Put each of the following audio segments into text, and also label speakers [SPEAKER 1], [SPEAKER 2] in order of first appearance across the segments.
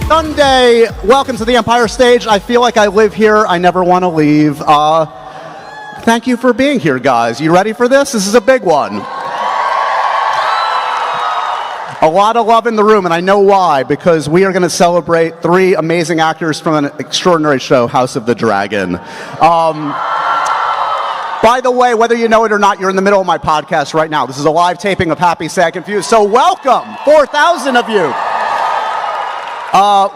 [SPEAKER 1] Sunday, welcome to the Empire Stage. I feel like I live here. I never want to leave. Thank you for being here, guys. You ready for this? This is a big one. A lot of love in the room, and I know why, because we are going to celebrate three amazing actors from an extraordinary show, House of the Dragon. By the way, whether you know it or not, you're in the middle of my podcast right now. This is a live taping of Happy, Sad, Confused. So welcome, 4,000 of you.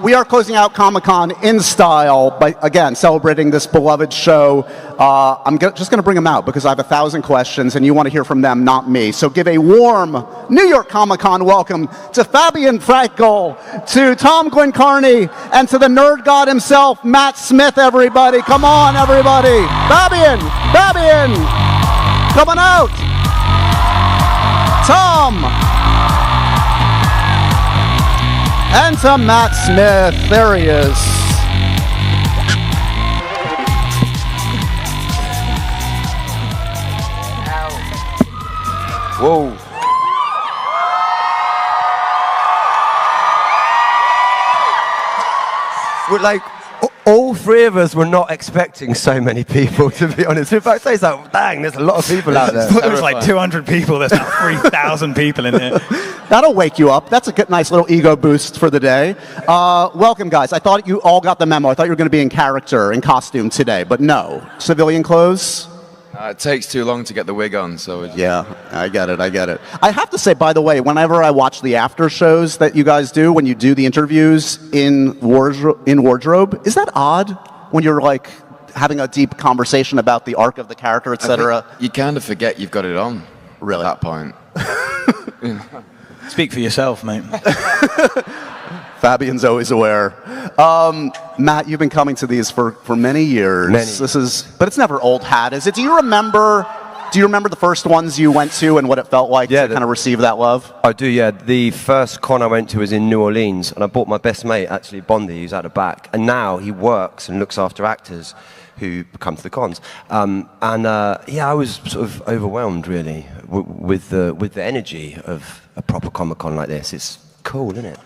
[SPEAKER 1] We are closing out Comic-Con in style by, again, celebrating this beloved show. I'm just going to bring them out because I have 1,000 questions and you want to hear from them, not me. So give a warm New York Comic-Con welcome to Fabien, Frankel, to Tom Glynn-Carney, and to the nerd god himself, Matt Smith, everybody. Come on, everybody. Fabien, come on out. Tom. And to Matt Smith, there he is.
[SPEAKER 2] Whoa. We're like, all three of us were not expecting so many people, to be honest. In fact, it's like, dang, there's a lot of people out there.
[SPEAKER 3] It was like 200 people. There's now 3,000 people in here.
[SPEAKER 1] That'll wake you up. That's a good, nice little ego boost for the day. Welcome, guys. I thought you all got the memo. I thought you were going to be in character, in costume today, but no. Civilian clothes?
[SPEAKER 4] It takes too long to get the wig on, so...
[SPEAKER 1] Yeah, I get it. I have to say, by the way, whenever I watch the after shows that you guys do, when you do the interviews in wardrobe, is that odd when you're like having a deep conversation about the arc of the character, etc.?
[SPEAKER 4] You kind of forget you've got it on.
[SPEAKER 1] Really?
[SPEAKER 4] At that point.
[SPEAKER 3] Speak for yourself, mate.
[SPEAKER 1] Fabien's always aware. Matt, you've been coming to these for many years. But it's never old hat, is it? Do you remember the first ones you went to and what it felt like to kind of receive that love?
[SPEAKER 2] I do, yeah. The first con I went to was in New Orleans, and I bought my best mate, actually, Bondi, who's at the back, and now he works and looks after actors who come to the cons. I was sort of overwhelmed, really, with the energy of a proper Comic-Con like this. It's cool, isn't it?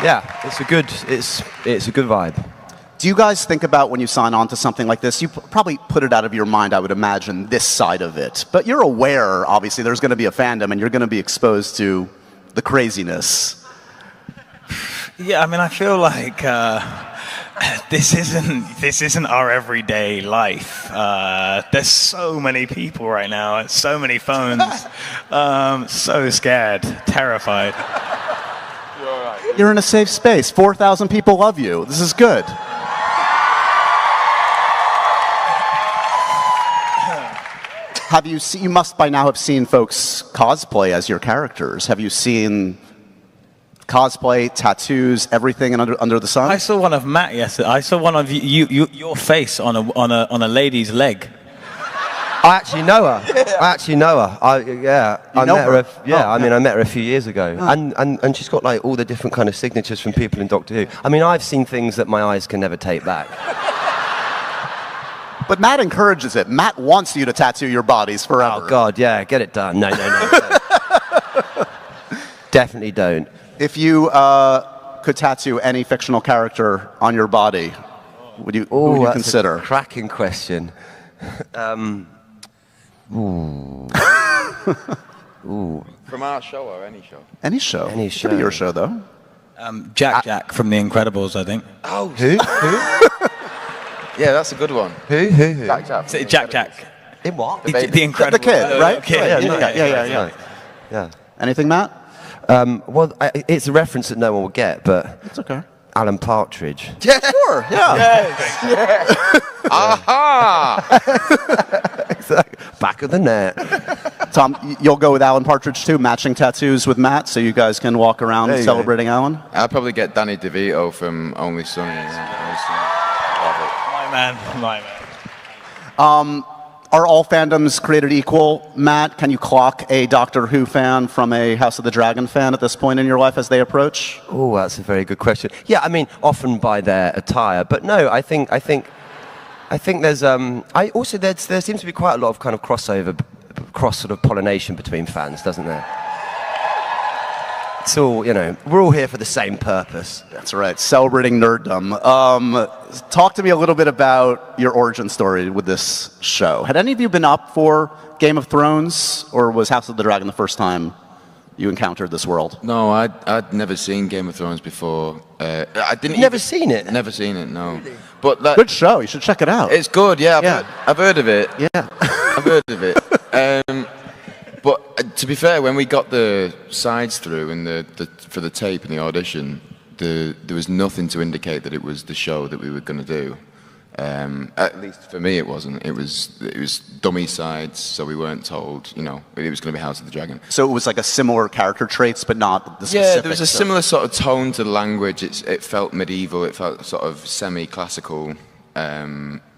[SPEAKER 2] Yeah, it's a good vibe.
[SPEAKER 1] Do you guys think about when you sign on to something like this? You probably put it out of your mind, I would imagine, this side of it. But you're aware, obviously, there's going to be a fandom, and you're going to be exposed to the craziness.
[SPEAKER 3] Yeah, I mean, I feel like this isn't our everyday life. There's so many people right now, so many phones. So scared, terrified.
[SPEAKER 1] You're in a safe space. 4,000 people love you. This is good. You must by now have seen folks cosplay as your characters. Have you seen cosplay, tattoos, everything under the sun?
[SPEAKER 3] I saw one of Matt yesterday. I saw one of your face on a lady's leg.
[SPEAKER 2] I actually know her. I met her a few years ago, and she's got like all the different kind of signatures from people in Doctor Who. I mean, I've seen things that my eyes can never take back.
[SPEAKER 1] But Matt encourages it. Matt wants you to tattoo your bodies forever.
[SPEAKER 2] Oh God, yeah, get it done. No. Don't. Definitely don't.
[SPEAKER 1] If you could tattoo any fictional character on your body, who would you consider?
[SPEAKER 2] A cracking question. Ooh.
[SPEAKER 4] From our show or any show?
[SPEAKER 1] Any show.
[SPEAKER 2] Any show.
[SPEAKER 1] Could be your show, though.
[SPEAKER 3] Jack from The Incredibles, I think.
[SPEAKER 2] Oh, who?
[SPEAKER 4] Yeah, that's a good one.
[SPEAKER 2] Who?
[SPEAKER 3] Jack.
[SPEAKER 2] In what?
[SPEAKER 3] The Incredibles.
[SPEAKER 1] The kid, right?
[SPEAKER 3] Kid.
[SPEAKER 1] Yeah. Anything, Matt?
[SPEAKER 2] It's a reference that no one will get, but...
[SPEAKER 1] It's okay.
[SPEAKER 2] Alan Partridge.
[SPEAKER 1] Yeah, sure, yeah.
[SPEAKER 4] Yes. Aha!
[SPEAKER 2] Exactly. Back of the net.
[SPEAKER 1] Tom, you'll go with Alan Partridge too, matching tattoos with Matt, so you guys can walk around celebrating Alan?
[SPEAKER 4] I'll probably get Danny DeVito from Only Son.
[SPEAKER 3] My man.
[SPEAKER 1] Are all fandoms created equal? Matt, can you clock a Doctor Who fan from a House of the Dragon fan at this point in your life as they approach?
[SPEAKER 2] Oh, that's a very good question. Yeah, I mean, often by their attire, but no, I think there's there seems to be quite a lot of kind of crossover, cross sort of pollination between fans, doesn't there? It's all, we're all here for the same purpose.
[SPEAKER 1] That's right, celebrating nerddom. Talk to me a little bit about your origin story with this show. Had any of you been up for Game of Thrones, or was House of the Dragon the first time you encountered this world?
[SPEAKER 4] No, I'd never seen Game of Thrones before. I didn't.
[SPEAKER 2] Never seen it?
[SPEAKER 4] Never seen it. No. Really? But
[SPEAKER 1] good show. You should check it out.
[SPEAKER 4] It's good. Yeah. I've heard of it.
[SPEAKER 1] Yeah.
[SPEAKER 4] I've heard of it. But to be fair, when we got the sides through and for the tape and the audition, there was nothing to indicate that it was the show that we were going to do. At least for me, it wasn't. It was dummy sides, so we weren't told. It was going to be House of the Dragon.
[SPEAKER 1] So it was like a similar character traits, but not the specifics.
[SPEAKER 4] Yeah, there was a similar sort of tone to the language. It felt medieval. It felt sort of semi-classical,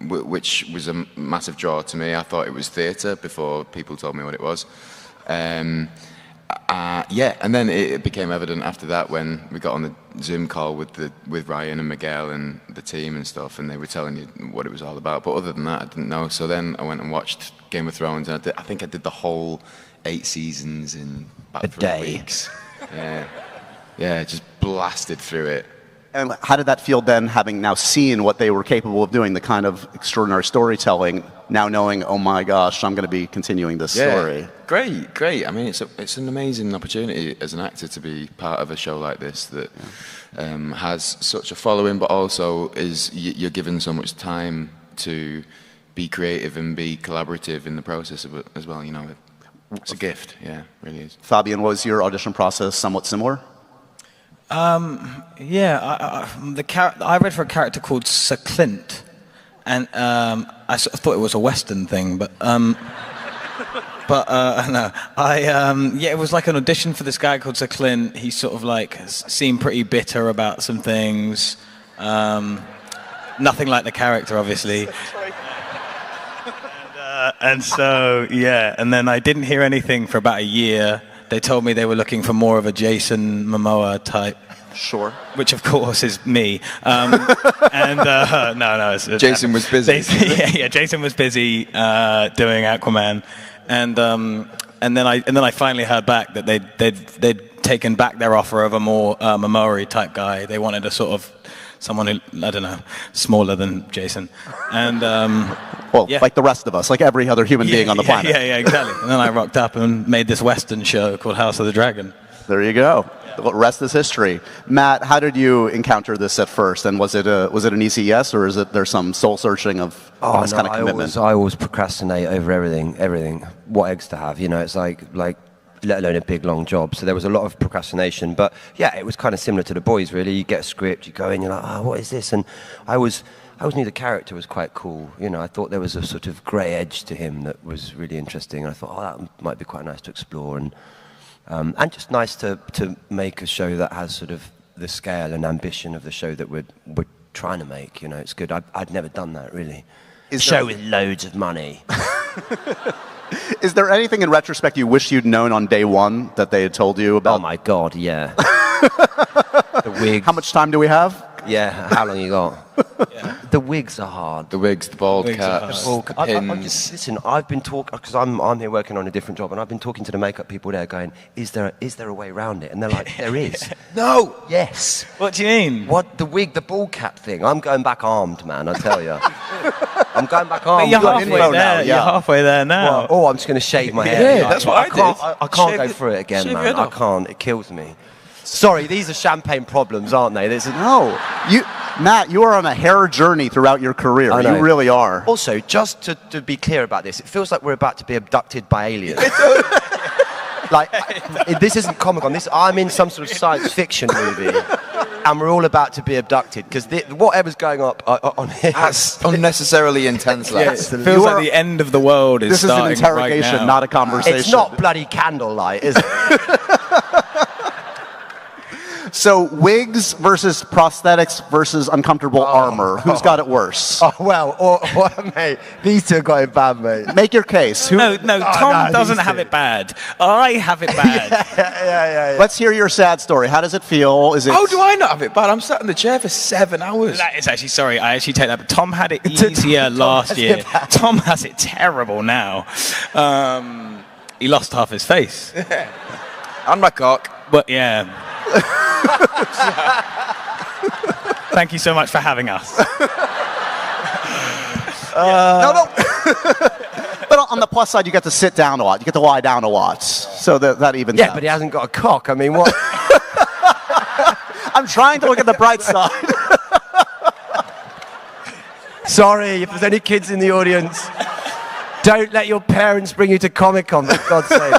[SPEAKER 4] which was a massive draw to me. I thought it was theatre before people told me what it was. And then it became evident after that when we got on the Zoom call with Ryan and Miguel and the team and stuff, and they were telling you what it was all about. But other than that, I didn't know. So then I went and watched Game of Thrones, and I think I did the whole 8 seasons in about 3 weeks. Yeah, just blasted through it.
[SPEAKER 1] And how did that feel then, having now seen what they were capable of doing, the kind of extraordinary storytelling, now knowing, oh my gosh, I'm going to be continuing this story?
[SPEAKER 4] Great. I mean, it's an amazing opportunity as an actor to be part of a show like this that has such a following, but also you're given so much time to be creative and be collaborative in the process of it as well. It's a gift. Yeah, it really is.
[SPEAKER 1] Fabien, was your audition process somewhat similar?
[SPEAKER 3] I read for a character called Sir Clint, and I sort of thought it was a Western thing, but no. It was like an audition for this guy called Sir Clint. He sort of seemed pretty bitter about some things. Nothing like the character, obviously. And then I didn't hear anything for about a year. They told me they were looking for more of a Jason Momoa type.
[SPEAKER 1] Sure.
[SPEAKER 3] Which, of course, is me.
[SPEAKER 4] Jason was busy.
[SPEAKER 3] Jason was busy doing Aquaman, and then I finally heard back that they'd taken back their offer of a more Momoa type guy. They wanted a sort of someone who, I don't know, smaller than Jason, and
[SPEAKER 1] like the rest of us, like every other human being on the planet.
[SPEAKER 3] Yeah, exactly. And then I rocked up and made this Western show called House of the Dragon.
[SPEAKER 1] There you go. The rest is history. Matt, how did you encounter this at first? And was it an easy yes, or is there some soul searching of this kind of commitment?
[SPEAKER 2] I always procrastinate over everything. What eggs to have? It's like let alone a big long job. So there was a lot of procrastination. But yeah, it was kind of similar to The Boys, really. You get a script, you go in, you're like, oh, what is this? And I always knew the character was quite cool. I thought there was a sort of grey edge to him that was really interesting. And I thought, that might be quite nice to explore. And just nice to make a show that has sort of the scale and ambition of the show that we're trying to make. It's good. I'd never done that, really. Show with loads of money.
[SPEAKER 1] Is there anything in retrospect you wish you'd known on day one that they had told you about?
[SPEAKER 2] Oh my God, yeah. The wigs.
[SPEAKER 1] How much time do we have?
[SPEAKER 2] Yeah, how long you got? Yeah. The wigs are hard.
[SPEAKER 4] The wigs, the bald caps, the pins.
[SPEAKER 2] Listen, I've been talking, because I'm here working on a different job, and I've been talking to the makeup people there going, is there a way around it? And they're like, there is. No! Yes.
[SPEAKER 3] What do you mean?
[SPEAKER 2] What, the wig, the bald cap thing? I'm going back armed, man, I tell you. I'm going back armed.
[SPEAKER 3] But you're halfway there.
[SPEAKER 2] Now,
[SPEAKER 3] You're halfway there now.
[SPEAKER 2] Well, I'm just going to shave my hair.
[SPEAKER 4] Yeah, that's what I did.
[SPEAKER 2] I can't go through it again, man. I can't. It kills me. Sorry, these are champagne problems, aren't they?
[SPEAKER 1] No. Matt, you are on a hair journey throughout your career.
[SPEAKER 2] I know.
[SPEAKER 1] You really are.
[SPEAKER 2] Also, just to be clear about this, it feels like we're about to be abducted by aliens. This isn't Comic-Con. I'm in some sort of science fiction movie, and we're all about to be abducted because whatever's going on here.
[SPEAKER 4] That's unnecessarily intense, lads.
[SPEAKER 3] It feels like the end of the world is starting.
[SPEAKER 1] This is an interrogation,
[SPEAKER 3] right now.
[SPEAKER 1] not a conversation.
[SPEAKER 2] It's not bloody candlelight, is it?
[SPEAKER 1] So wigs versus prosthetics versus uncomfortable armor. Who's got it worse?
[SPEAKER 2] Oh, well, mate, these two got it bad, mate.
[SPEAKER 1] Make your case.
[SPEAKER 3] No, Tom doesn't have it bad. I have it bad.
[SPEAKER 2] Yeah.
[SPEAKER 1] Let's hear your sad story. How does it feel?
[SPEAKER 4] How do I not have it bad? I'm sat in the chair for 7 hours.
[SPEAKER 3] That is actually, sorry, I actually take that. But Tom had it easier last year. Tom has it terrible now. He lost half his face.
[SPEAKER 4] And my cock.
[SPEAKER 3] But yeah. Thank you so much for having us.
[SPEAKER 1] No. But on the plus side, you get to sit down a lot. You get to lie down a lot. So that evens out.
[SPEAKER 2] But he hasn't got a cock. I mean, what?
[SPEAKER 1] I'm trying to look at the bright side.
[SPEAKER 2] Sorry, if there's any kids in the audience, don't let your parents bring you to Comic-Con, for God's sake.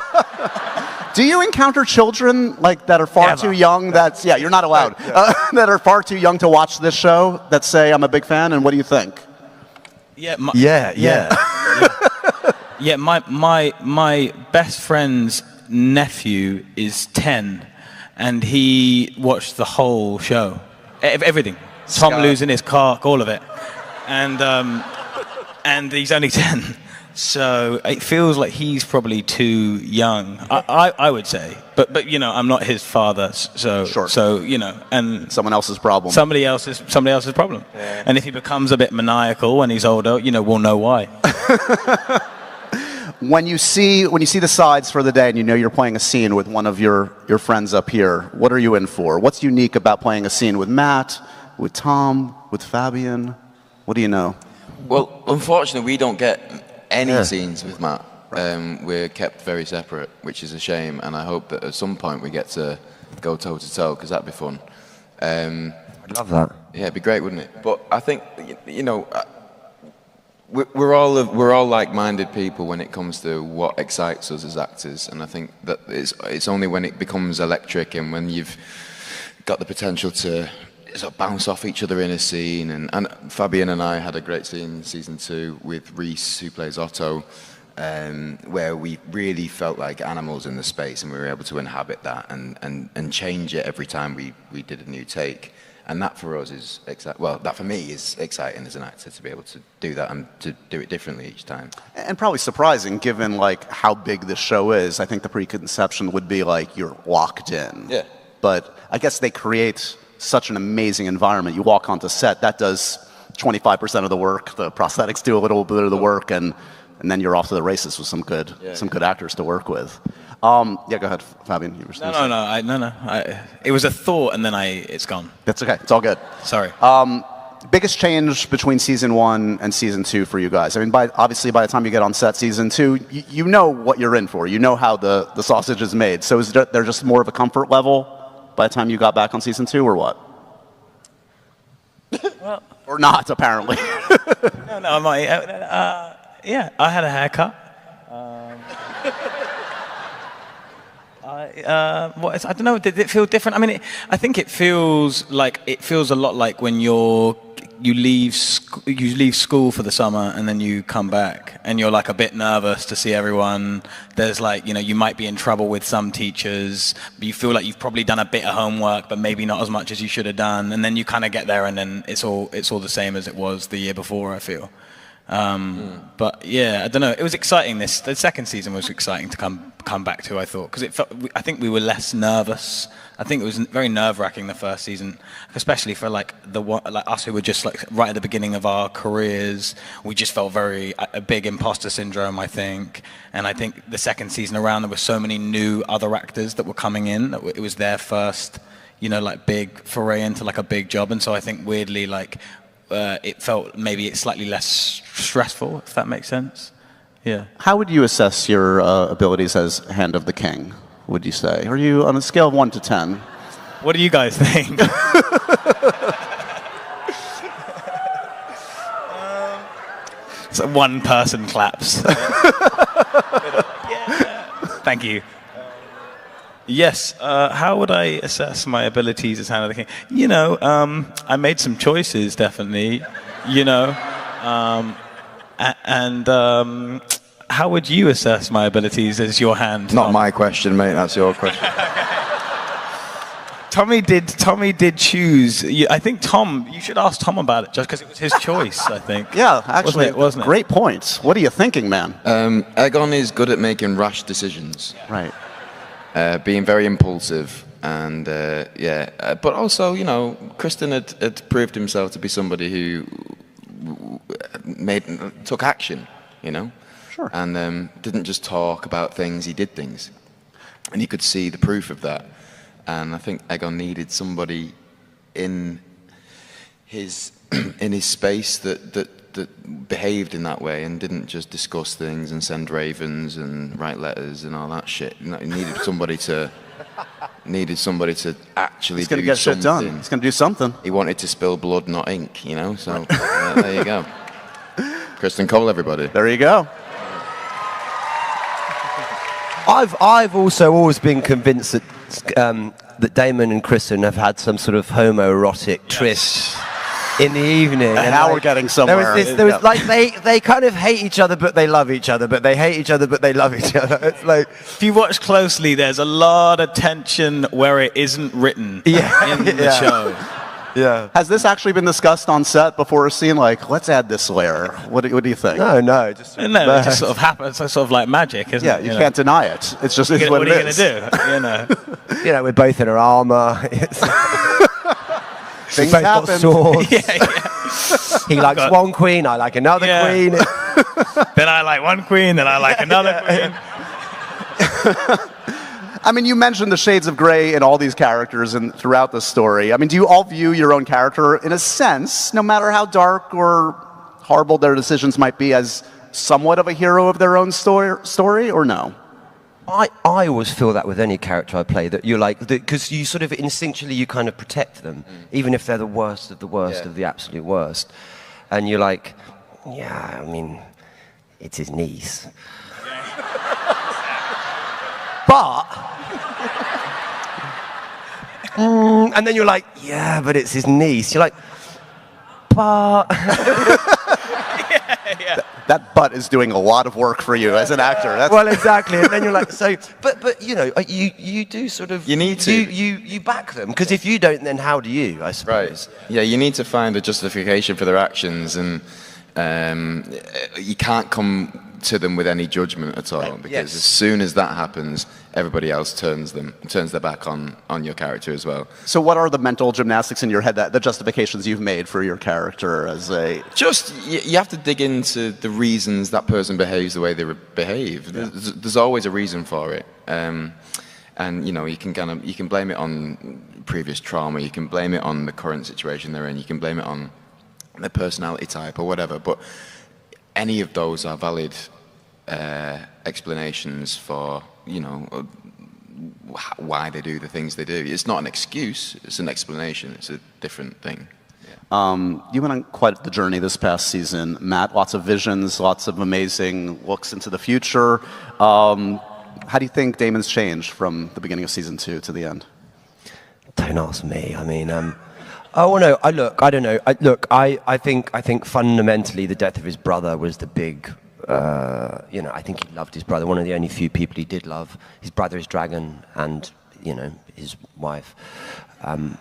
[SPEAKER 1] Do you encounter children like that are far too young? You're not allowed. That are far too young to watch this show that say, I'm a big fan, and what do you think?
[SPEAKER 3] Yeah. Yeah, my best friend's nephew is 10, and he watched the whole show, everything. Tom losing his cock, all of it, and he's only 10, so it feels like he's probably too young. I would say, but I'm not his father, so
[SPEAKER 1] Sure.
[SPEAKER 3] So and
[SPEAKER 1] Someone else's problem.
[SPEAKER 3] somebody else's problem. Yeah. And if he becomes a bit maniacal when he's older, we'll know why.
[SPEAKER 1] When you see the sides for the day and you know you're playing a scene with one of your friends up here, what are you in for? What's unique about playing a scene with Matt, with Tom, with Fabien? What do you know?
[SPEAKER 4] Well, unfortunately, we don't get any scenes with Matt. We're kept very separate, which is a shame, and I hope that at some point we get to go toe-to-toe, because that'd be fun.
[SPEAKER 2] I'd love that.
[SPEAKER 4] Yeah, it'd be great, wouldn't it? But I think, we're all like-minded people when it comes to what excites us as actors, and I think that it's only when it becomes electric and when you've got the potential to sort of bounce off each other in a scene. And Fabien and I had a great scene in season 2 with Reese, who plays Otto, where we really felt like animals in the space, and we were able to inhabit that and change it every time we did a new take. And that for us is that for me is exciting as an actor, to be able to do that and to do it differently each time.
[SPEAKER 1] And probably surprising, given like how big this show is. I think the preconception would be like you're locked in.
[SPEAKER 4] Yeah.
[SPEAKER 1] But I guess they create such an amazing environment. You walk onto set, that does 25% of the work. The prosthetics do a little bit of the work, and then you're off to the races with some good actors to work with. Go ahead, Fabien. You were
[SPEAKER 3] No. It was a thought, and then it's gone.
[SPEAKER 1] That's okay. It's all good.
[SPEAKER 3] Sorry.
[SPEAKER 1] Biggest change between season 1 and season 2 for you guys? I mean, obviously by the time you get on set season 2, you know what you're in for. You know how the sausage is made. So is there just more of a comfort level by the time you got back on season 2, or what?
[SPEAKER 3] Well,
[SPEAKER 1] or not, apparently.
[SPEAKER 3] No, I might. I had a haircut. I don't know. Did it feel different? I mean, I think it feels a lot like when you leave school for the summer and then you come back and you're like a bit nervous to see everyone. There's like, you might be in trouble with some teachers, but you feel like you've probably done a bit of homework, but maybe not as much as you should have done. And then you kind of get there, and then it's all the same as it was the year before, I feel. But yeah, I don't know. It was exciting. The second season was exciting to come back to, I thought, because I think we were less nervous. I think it was very nerve-wracking the first season, especially for like us who were just like right at the beginning of our careers. We just felt a big imposter syndrome, I think. And I think the second season around, there were so many new other actors that were coming in that it was their first, like big foray into like a big job. And so I think weirdly it felt maybe it's slightly less stressful, if that makes sense. Yeah.
[SPEAKER 1] How would you assess your abilities as Hand of the King, would you say? Are you on a scale of 1 to 10?
[SPEAKER 3] What do you guys think? So one person claps. Thank you. Yes. How would I assess my abilities as Hand of the King? I made some choices, definitely. How would you assess my abilities as your hand?
[SPEAKER 2] Not my question, mate. That's your question.
[SPEAKER 3] Tommy did choose. I think you should ask Tom about it, just because it was his choice, I think.
[SPEAKER 1] Yeah, actually,
[SPEAKER 3] wasn't it?
[SPEAKER 1] Great point. What are you thinking, man?
[SPEAKER 4] Egon is good at making rash decisions.
[SPEAKER 1] Right.
[SPEAKER 4] Being very impulsive, and but also, Kristen had proved himself to be somebody who took action,
[SPEAKER 1] Sure.
[SPEAKER 4] And didn't just talk about things, he did things, and you could see the proof of that. and I think Egon needed somebody in his in his space that behaved in that way and didn't just discuss things and send ravens and write letters and all that shit. He needed somebody to actually
[SPEAKER 1] He's gonna
[SPEAKER 4] do
[SPEAKER 1] get
[SPEAKER 4] something.
[SPEAKER 1] shit done. He's gonna do something.
[SPEAKER 4] He wanted to spill blood, not ink, you know. So there you go. Kristen Cole, everybody.
[SPEAKER 1] There you go.
[SPEAKER 2] I've also always been convinced that that Damon and Kristen have had some sort of homoerotic tryst in the evening.
[SPEAKER 1] And now we're getting somewhere.
[SPEAKER 2] There was like they kind of hate each other, but they love each other. But they hate each other, but they love each other. It's like,
[SPEAKER 3] If you watch closely, there's a lot of tension where it isn't written in the show.
[SPEAKER 2] yeah.
[SPEAKER 1] Has this actually been discussed on set before a scene? Like, let's add this layer. What do you think?
[SPEAKER 2] No, just
[SPEAKER 3] No, it just sort of happens. It's sort of like magic, isn't
[SPEAKER 1] Yeah,
[SPEAKER 3] it?
[SPEAKER 1] you can't deny it. It's just it's
[SPEAKER 3] What
[SPEAKER 1] what
[SPEAKER 3] are you
[SPEAKER 1] it
[SPEAKER 3] going
[SPEAKER 1] is.
[SPEAKER 3] to do? You know.
[SPEAKER 2] you know, we're both in our armor.
[SPEAKER 1] Things
[SPEAKER 2] We've both got
[SPEAKER 1] happen.
[SPEAKER 2] swords.
[SPEAKER 3] Yeah.
[SPEAKER 2] He likes one queen, I like another
[SPEAKER 3] Yeah.
[SPEAKER 2] queen.
[SPEAKER 3] Then I like one queen, then I like another queen.
[SPEAKER 1] I mean, you mentioned the shades of gray in all these characters and throughout the story. I mean, do you all view your own character, in a sense, no matter how dark or horrible their decisions might be, as somewhat of a hero of their own story, or no?
[SPEAKER 2] I always feel that with any character I play, that you're like, because you sort of instinctually you kind of protect them, even if they're the worst of the worst of the absolute worst. And you're like, yeah, I mean, it's his niece. But, and then you're like, yeah, but it's his niece. You're like, but.
[SPEAKER 1] That butt is doing a lot of work for you as an actor. That's
[SPEAKER 2] Well, exactly, and then you're like, so, but you know, you do sort of,
[SPEAKER 4] You need to.
[SPEAKER 2] you back them, because if you don't, then how do you? I suppose.
[SPEAKER 4] Right. Yeah, you need to find a justification for their actions, and you can't come to them with any judgment at all, because
[SPEAKER 2] Yes.
[SPEAKER 4] as soon as that happens, everybody else turns their back on your character as well.
[SPEAKER 1] So what are the mental gymnastics in your head, the justifications you've made for your character as a...
[SPEAKER 4] Just you have to dig into the reasons that person behaves the way they behave. There's always a reason for it, and you know you can blame it on previous trauma, you can blame it on the current situation they're in, you can blame it on their personality type or whatever. But any of those are valid explanations for why they do the things they do. It's not an excuse; it's an explanation. It's a different thing.
[SPEAKER 1] You went on quite the journey this past season, Matt. Lots of visions, lots of amazing looks into the future. How do you think Damon's changed from the beginning of season 2 to the end?
[SPEAKER 2] Don't ask me. I mean, oh no. I don't know. I think fundamentally the death of his brother was the big. I think he loved his brother. One of the only few people he did love. His brother is Dragon, and his wife. So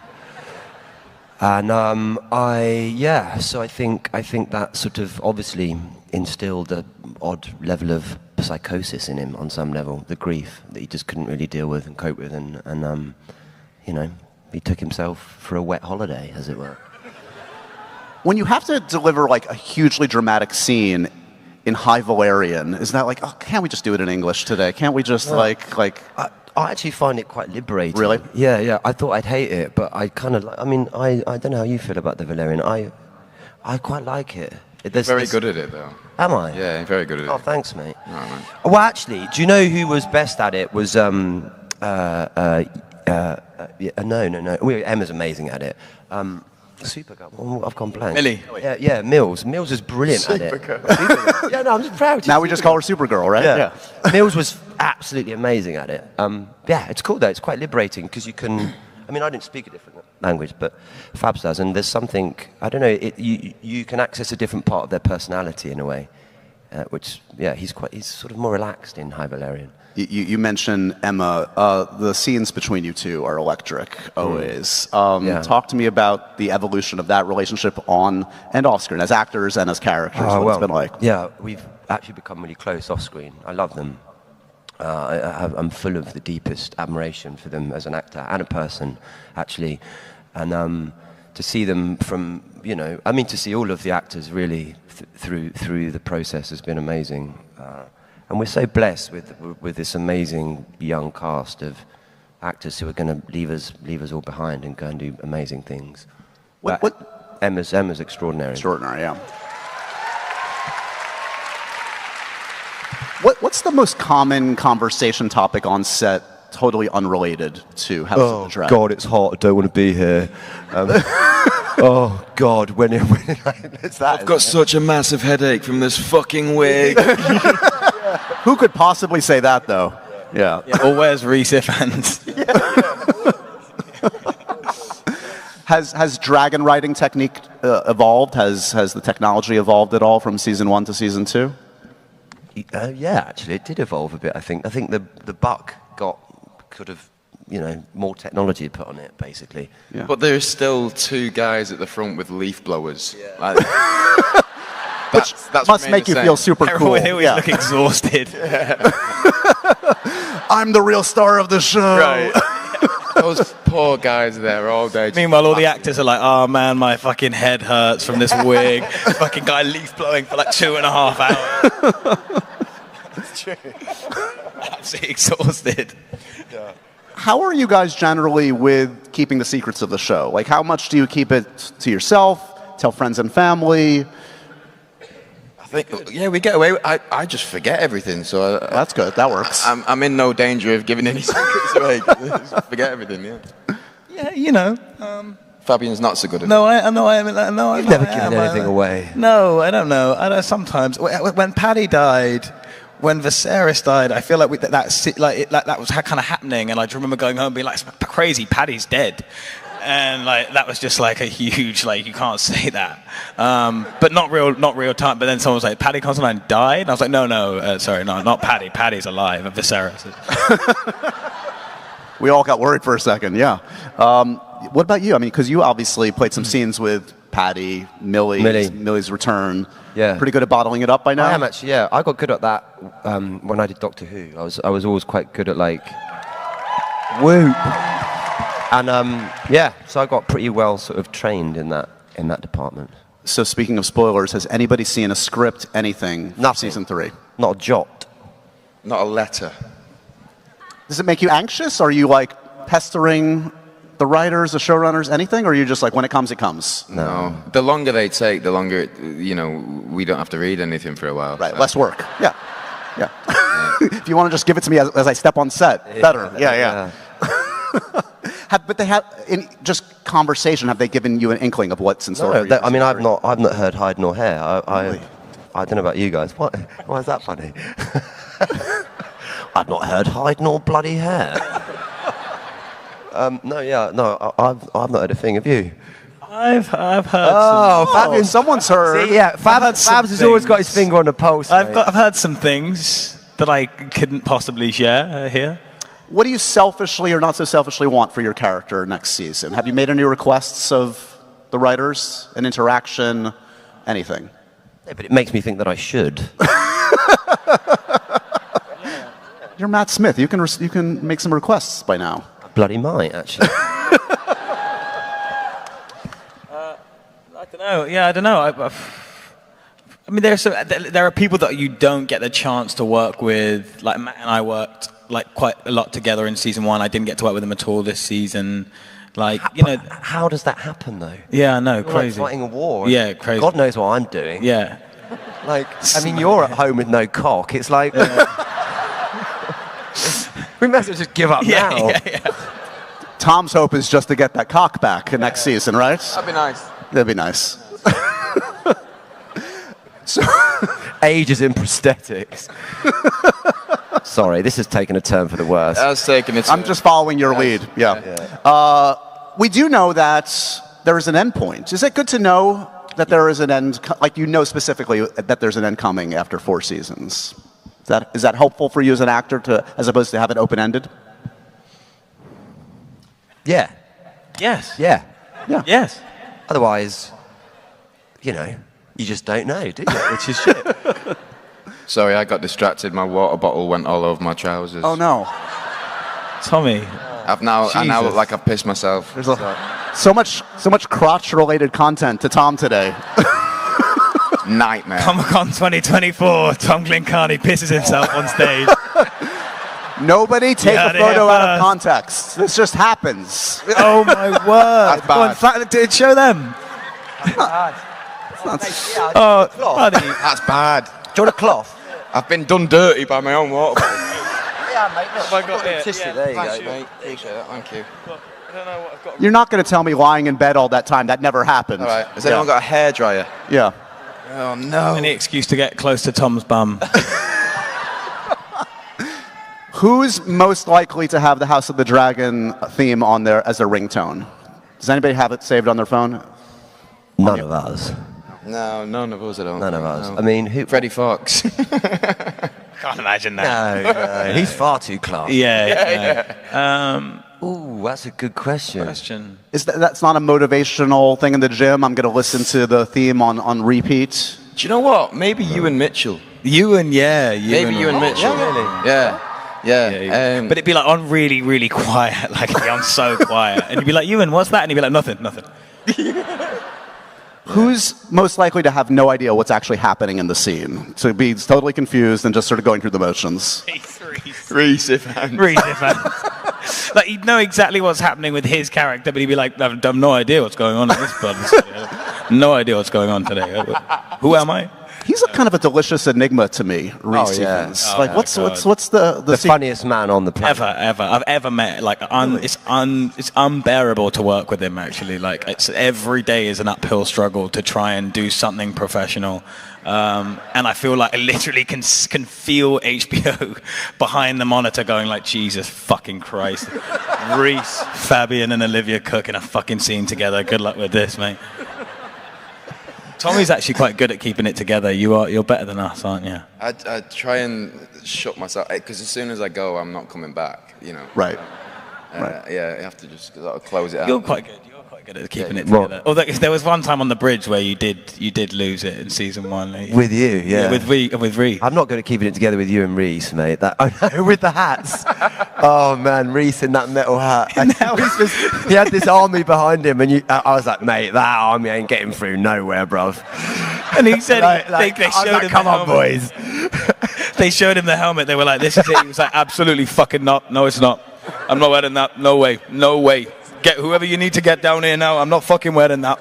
[SPEAKER 2] I think that sort of obviously instilled an odd level of psychosis in him on some level, the grief that he just couldn't really deal with and cope with, and he took himself for a wet holiday, as it were.
[SPEAKER 1] When you have to deliver like a hugely dramatic scene in High Valerian, is that like, oh, can't we just do it in English today? Can't we just
[SPEAKER 2] I actually find it quite liberating.
[SPEAKER 1] Really?
[SPEAKER 2] Yeah. I thought I'd hate it, but I kind of like. I mean, I don't know how you feel about the Valerian. I quite like it.
[SPEAKER 4] Very good at it, though.
[SPEAKER 2] Am I?
[SPEAKER 4] Yeah, very good at it.
[SPEAKER 2] Oh, thanks, mate.
[SPEAKER 4] No, man.
[SPEAKER 2] Well, actually, do you know who was best at it? Was no. Emma's amazing at it. Supergirl. Oh, I've gone blank.
[SPEAKER 3] Millie.
[SPEAKER 2] Yeah, Mills. Mills is brilliant at it. Supergirl. Yeah, no, I'm just proud.
[SPEAKER 1] now we just call her Supergirl, right?
[SPEAKER 2] Yeah. Mills was absolutely amazing at it. It's cool though. It's quite liberating because you can. I mean, I didn't speak a different language, but Fabs does, and there's something. I don't know. You can access a different part of their personality in a way, which he's sort of more relaxed in High Valerian.
[SPEAKER 1] You mentioned Emma. The scenes between you two are electric, always. Talk to me about the evolution of that relationship on and off screen, as actors and as characters. What it's been like.
[SPEAKER 2] Yeah, we've actually become really close off screen. I love them. I'm full of the deepest admiration for them as an actor and a person, actually. And to see them from, to see all of the actors really through the process has been amazing. And we're so blessed with this amazing young cast of actors who are going to leave us all behind and go and do amazing things.
[SPEAKER 1] What?
[SPEAKER 2] Emma's extraordinary.
[SPEAKER 1] Extraordinary, yeah. What's the most common conversation topic on set, totally unrelated to House of the Dragon?
[SPEAKER 2] God, it's hot. I don't want to be here. Oh God, when it's that.
[SPEAKER 4] I've got such a massive headache from this fucking wig.
[SPEAKER 1] Who could possibly say that, though? Yeah.
[SPEAKER 3] Or where's Reese Ifans?
[SPEAKER 1] Has dragon riding technique evolved? Has the technology evolved at all from season 1 to season 2?
[SPEAKER 2] Yeah, actually, it did evolve a bit. I think the buck could have, more technology put on it, basically.
[SPEAKER 1] Yeah.
[SPEAKER 4] But there's still 2 guys at the front with leaf blowers.
[SPEAKER 2] Yeah.
[SPEAKER 1] That must make you feel super cool.
[SPEAKER 3] Everyone always look exhausted.
[SPEAKER 1] I'm the real star of the show.
[SPEAKER 4] Right. Those poor guys there all day.
[SPEAKER 3] Meanwhile, all the actors are like, oh man, my fucking head hurts from this wig. Fucking guy leaf blowing for like 2.5 hours. That's true. Absolutely exhausted.
[SPEAKER 4] Yeah.
[SPEAKER 1] How are you guys generally with keeping the secrets of the show? Like, how much do you keep it to yourself, tell friends and family?
[SPEAKER 4] I think, we get away. I just forget everything, so
[SPEAKER 1] That's good. That works.
[SPEAKER 4] I'm in no danger of giving any secrets away. Just forget everything. Yeah.
[SPEAKER 3] Yeah,
[SPEAKER 4] Fabian's not so good at
[SPEAKER 3] No, I know.
[SPEAKER 2] You've never given anything away.
[SPEAKER 3] No, I don't know. I know sometimes when Paddy died, when Viserys died, I feel like that was kind of happening, and I remember going home and being like, "It's crazy, Paddy's dead." And like that was just like a huge you can't say that, but not real time. But then someone was like, Paddy Considine died, and I was like, no, sorry, no, not Paddy. Paddy's alive. Viserys.
[SPEAKER 1] We all got worried for a second. Yeah. What about you? I mean, because you obviously played some scenes with Paddy, Millie's return.
[SPEAKER 2] Yeah.
[SPEAKER 1] Pretty good at bottling it up by now.
[SPEAKER 2] I am actually. Yeah, I got good at that when I did Doctor Who. I was always quite good at whoop. And so I got pretty well sort of trained in that department.
[SPEAKER 1] So speaking of spoilers, has anybody seen a script, anything, for
[SPEAKER 2] Nothing.
[SPEAKER 1] season 3?
[SPEAKER 2] Not a jot.
[SPEAKER 4] Not a letter.
[SPEAKER 1] Does it make you anxious? Are you pestering the writers, the showrunners, anything? Or are you just when it comes, it comes?
[SPEAKER 4] No. The longer they take, the longer, we don't have to read anything for a while.
[SPEAKER 1] Right,
[SPEAKER 4] so.
[SPEAKER 1] less work. Yeah. If you want to just give it to me as I step on set, better. Yeah. But they have, in just conversation, have they given you an inkling of what's in store for you?
[SPEAKER 2] I mean, I've not heard hide nor hair. I don't know about you guys. Why is that funny? I've not heard hide nor bloody hair. I've not heard a thing. Have you?
[SPEAKER 3] I've heard.
[SPEAKER 1] Fabien, someone's heard.
[SPEAKER 2] See, yeah, Fabs has always got his finger on the pulse.
[SPEAKER 3] I've heard some things that I couldn't possibly share here.
[SPEAKER 1] What do you selfishly or not so selfishly want for your character next season? Have you made any requests of the writers? An interaction? Anything?
[SPEAKER 2] Yeah, but it makes me think that I should.
[SPEAKER 1] You're Matt Smith. You can make some requests by now.
[SPEAKER 2] I bloody might, actually.
[SPEAKER 3] I don't know. Yeah, I don't know. I mean, there are people that you don't get the chance to work with. Like Matt and I worked quite a lot together in season 1. I didn't get to work with him at all this season.
[SPEAKER 2] How does that happen though?
[SPEAKER 3] Yeah, I know,
[SPEAKER 2] You're
[SPEAKER 3] crazy.
[SPEAKER 2] fighting a war.
[SPEAKER 3] Yeah, crazy.
[SPEAKER 2] God knows what I'm doing.
[SPEAKER 3] Yeah.
[SPEAKER 2] I mean, you're at home with no cock. It's like we might as well just give up now.
[SPEAKER 3] Yeah.
[SPEAKER 1] Tom's hope is just to get that cock back next season, right?
[SPEAKER 4] That'd be nice.
[SPEAKER 1] That'd be nice. So,
[SPEAKER 2] ages in prosthetics. Sorry, this has taken a turn for the worse.
[SPEAKER 4] That's taken it.
[SPEAKER 1] I'm just following your lead. Yeah. We do know that there is an end point. Is it good to know that there is an end, specifically that there's an end coming after 4 seasons? Is that helpful for you as an actor as opposed to have it open-ended?
[SPEAKER 2] Yeah.
[SPEAKER 3] Yes.
[SPEAKER 2] Yeah.
[SPEAKER 3] Yes.
[SPEAKER 2] Otherwise, you just don't know, do you? Which is shit.
[SPEAKER 4] Sorry, I got distracted. My water bottle went all over my trousers.
[SPEAKER 1] Oh no,
[SPEAKER 3] Tommy.
[SPEAKER 4] I now look like I've pissed myself.
[SPEAKER 1] There's so much crotch-related content to Tom today.
[SPEAKER 4] Nightmare.
[SPEAKER 3] Comic-Con 2024. Tom Glynn-Carney pisses himself on stage.
[SPEAKER 1] Nobody take
[SPEAKER 3] Yeah,
[SPEAKER 1] a photo
[SPEAKER 3] yeah.
[SPEAKER 1] out of context. This just happens.
[SPEAKER 3] Oh my word!
[SPEAKER 4] That's
[SPEAKER 3] Go on, show them. Oh, buddy.
[SPEAKER 4] That's bad.
[SPEAKER 2] Do you want a cloth?
[SPEAKER 4] I've been done dirty by my own water bottle.
[SPEAKER 2] Yeah, mate.
[SPEAKER 3] Have I got it?
[SPEAKER 2] Tissue, there you
[SPEAKER 4] Thanks,
[SPEAKER 2] go.
[SPEAKER 4] mate. Appreciate that. Thank you.
[SPEAKER 3] I don't know what I've got.
[SPEAKER 1] You're not going to tell me lying in bed all that time. That never happened.
[SPEAKER 4] All right. Has anyone got a hairdryer?
[SPEAKER 1] Yeah.
[SPEAKER 4] Oh no.
[SPEAKER 3] Any excuse to get close to Tom's bum.
[SPEAKER 1] Who's most likely to have the House of the Dragon theme on there as a ringtone? Does anybody have it saved on their phone?
[SPEAKER 2] None of us.
[SPEAKER 4] No, none of us. I don't.
[SPEAKER 2] None of us.
[SPEAKER 4] No.
[SPEAKER 2] I mean, who?
[SPEAKER 4] Freddie Fox.
[SPEAKER 3] Can't imagine that.
[SPEAKER 2] No, he's far too classy.
[SPEAKER 3] Yeah.
[SPEAKER 2] Ooh, that's a good question.
[SPEAKER 3] Question.
[SPEAKER 1] That's not a motivational thing in the gym? I'm going to listen to the theme on repeat.
[SPEAKER 4] Do you know what? Maybe you and Mitchell.
[SPEAKER 3] Maybe you and
[SPEAKER 4] Mitchell.
[SPEAKER 2] really?
[SPEAKER 4] Yeah.
[SPEAKER 3] but it'd be like on really, really quiet. Like it'd be on so quiet, and you'd be like, "Ewan, what's that?" And he'd be like, "Nothing."
[SPEAKER 1] Who's most likely to have no idea what's actually happening in the scene? To be totally confused and just sort of going through the motions.
[SPEAKER 4] Reese Evans.
[SPEAKER 3] Like he'd know exactly what's happening with his character, but he'd be like, "I've no idea what's going on in this blood. No idea what's going on today. Who am I?"
[SPEAKER 1] He's a kind of a delicious enigma to me, Reese
[SPEAKER 2] yeah.
[SPEAKER 1] Evans.
[SPEAKER 3] Oh,
[SPEAKER 1] Like,
[SPEAKER 3] my
[SPEAKER 1] what's
[SPEAKER 3] God.
[SPEAKER 1] the
[SPEAKER 2] funniest man on the planet.
[SPEAKER 3] Ever I've ever met. Like it's unbearable to work with him. Actually, like it's every day is an uphill struggle to try and do something professional. And I feel like I literally can feel HBO behind the monitor going like, Jesus fucking Christ, Reese, Fabien, and Olivia Cook in a fucking scene together. Good luck with this, mate. Tommy's actually quite good at keeping it together. You're better than us, aren't you?
[SPEAKER 4] I try and shut myself because as soon as I go, I'm not coming back. You know.
[SPEAKER 1] Right.
[SPEAKER 4] Yeah, you have to just sort of close it out.
[SPEAKER 3] You're quite good. You're quite good at keeping it together. Although if there was one time on the bridge where you did lose it in season 1.
[SPEAKER 2] With you, yeah.
[SPEAKER 3] With Reese.
[SPEAKER 2] I'm not good at keeping it together with you and Reese, mate. With the hats. Oh man, Reese in that metal hat. He had this army behind him, and I was like, mate, that army ain't getting through nowhere, bruv.
[SPEAKER 3] And he said, they showed him
[SPEAKER 2] come
[SPEAKER 3] the
[SPEAKER 2] on,
[SPEAKER 3] helmet.
[SPEAKER 2] boys.
[SPEAKER 3] They showed him the helmet. They were like, this is it. He was like, absolutely fucking not. No, it's not. I'm not wearing that. No way. No way. Get whoever you need to get down here now. I'm not fucking wearing that.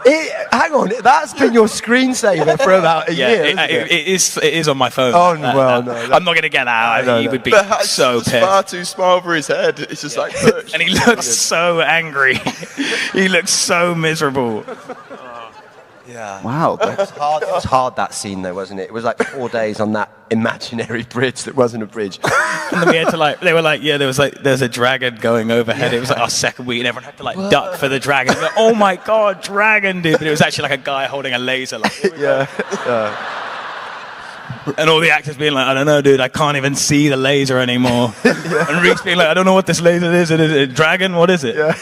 [SPEAKER 2] Hang on, that's been your screensaver for about a year.
[SPEAKER 3] It is on my phone.
[SPEAKER 2] Oh, well, no.
[SPEAKER 3] I'm not going to get that out.
[SPEAKER 2] No,
[SPEAKER 3] He
[SPEAKER 2] no.
[SPEAKER 3] would be
[SPEAKER 4] The hat's
[SPEAKER 3] so
[SPEAKER 4] just
[SPEAKER 3] pissed.
[SPEAKER 4] far too small for his head. It's just like perched.
[SPEAKER 3] And he looks so angry. He looks so miserable.
[SPEAKER 2] Yeah.
[SPEAKER 1] Wow.
[SPEAKER 2] It was hard, that scene, though, wasn't it? It was like 4 days on that imaginary bridge that wasn't a bridge.
[SPEAKER 3] And then we had to there's a dragon going overhead. It was like our second week, and everyone had to duck for the dragon. Like, oh my God, dragon, dude! But it was actually like a guy holding a laser. Like, and all the actors being like, I don't know, dude, I can't even see the laser anymore. And Reese being like, I don't know what this laser is. Is it a dragon? What is it?
[SPEAKER 2] Yeah.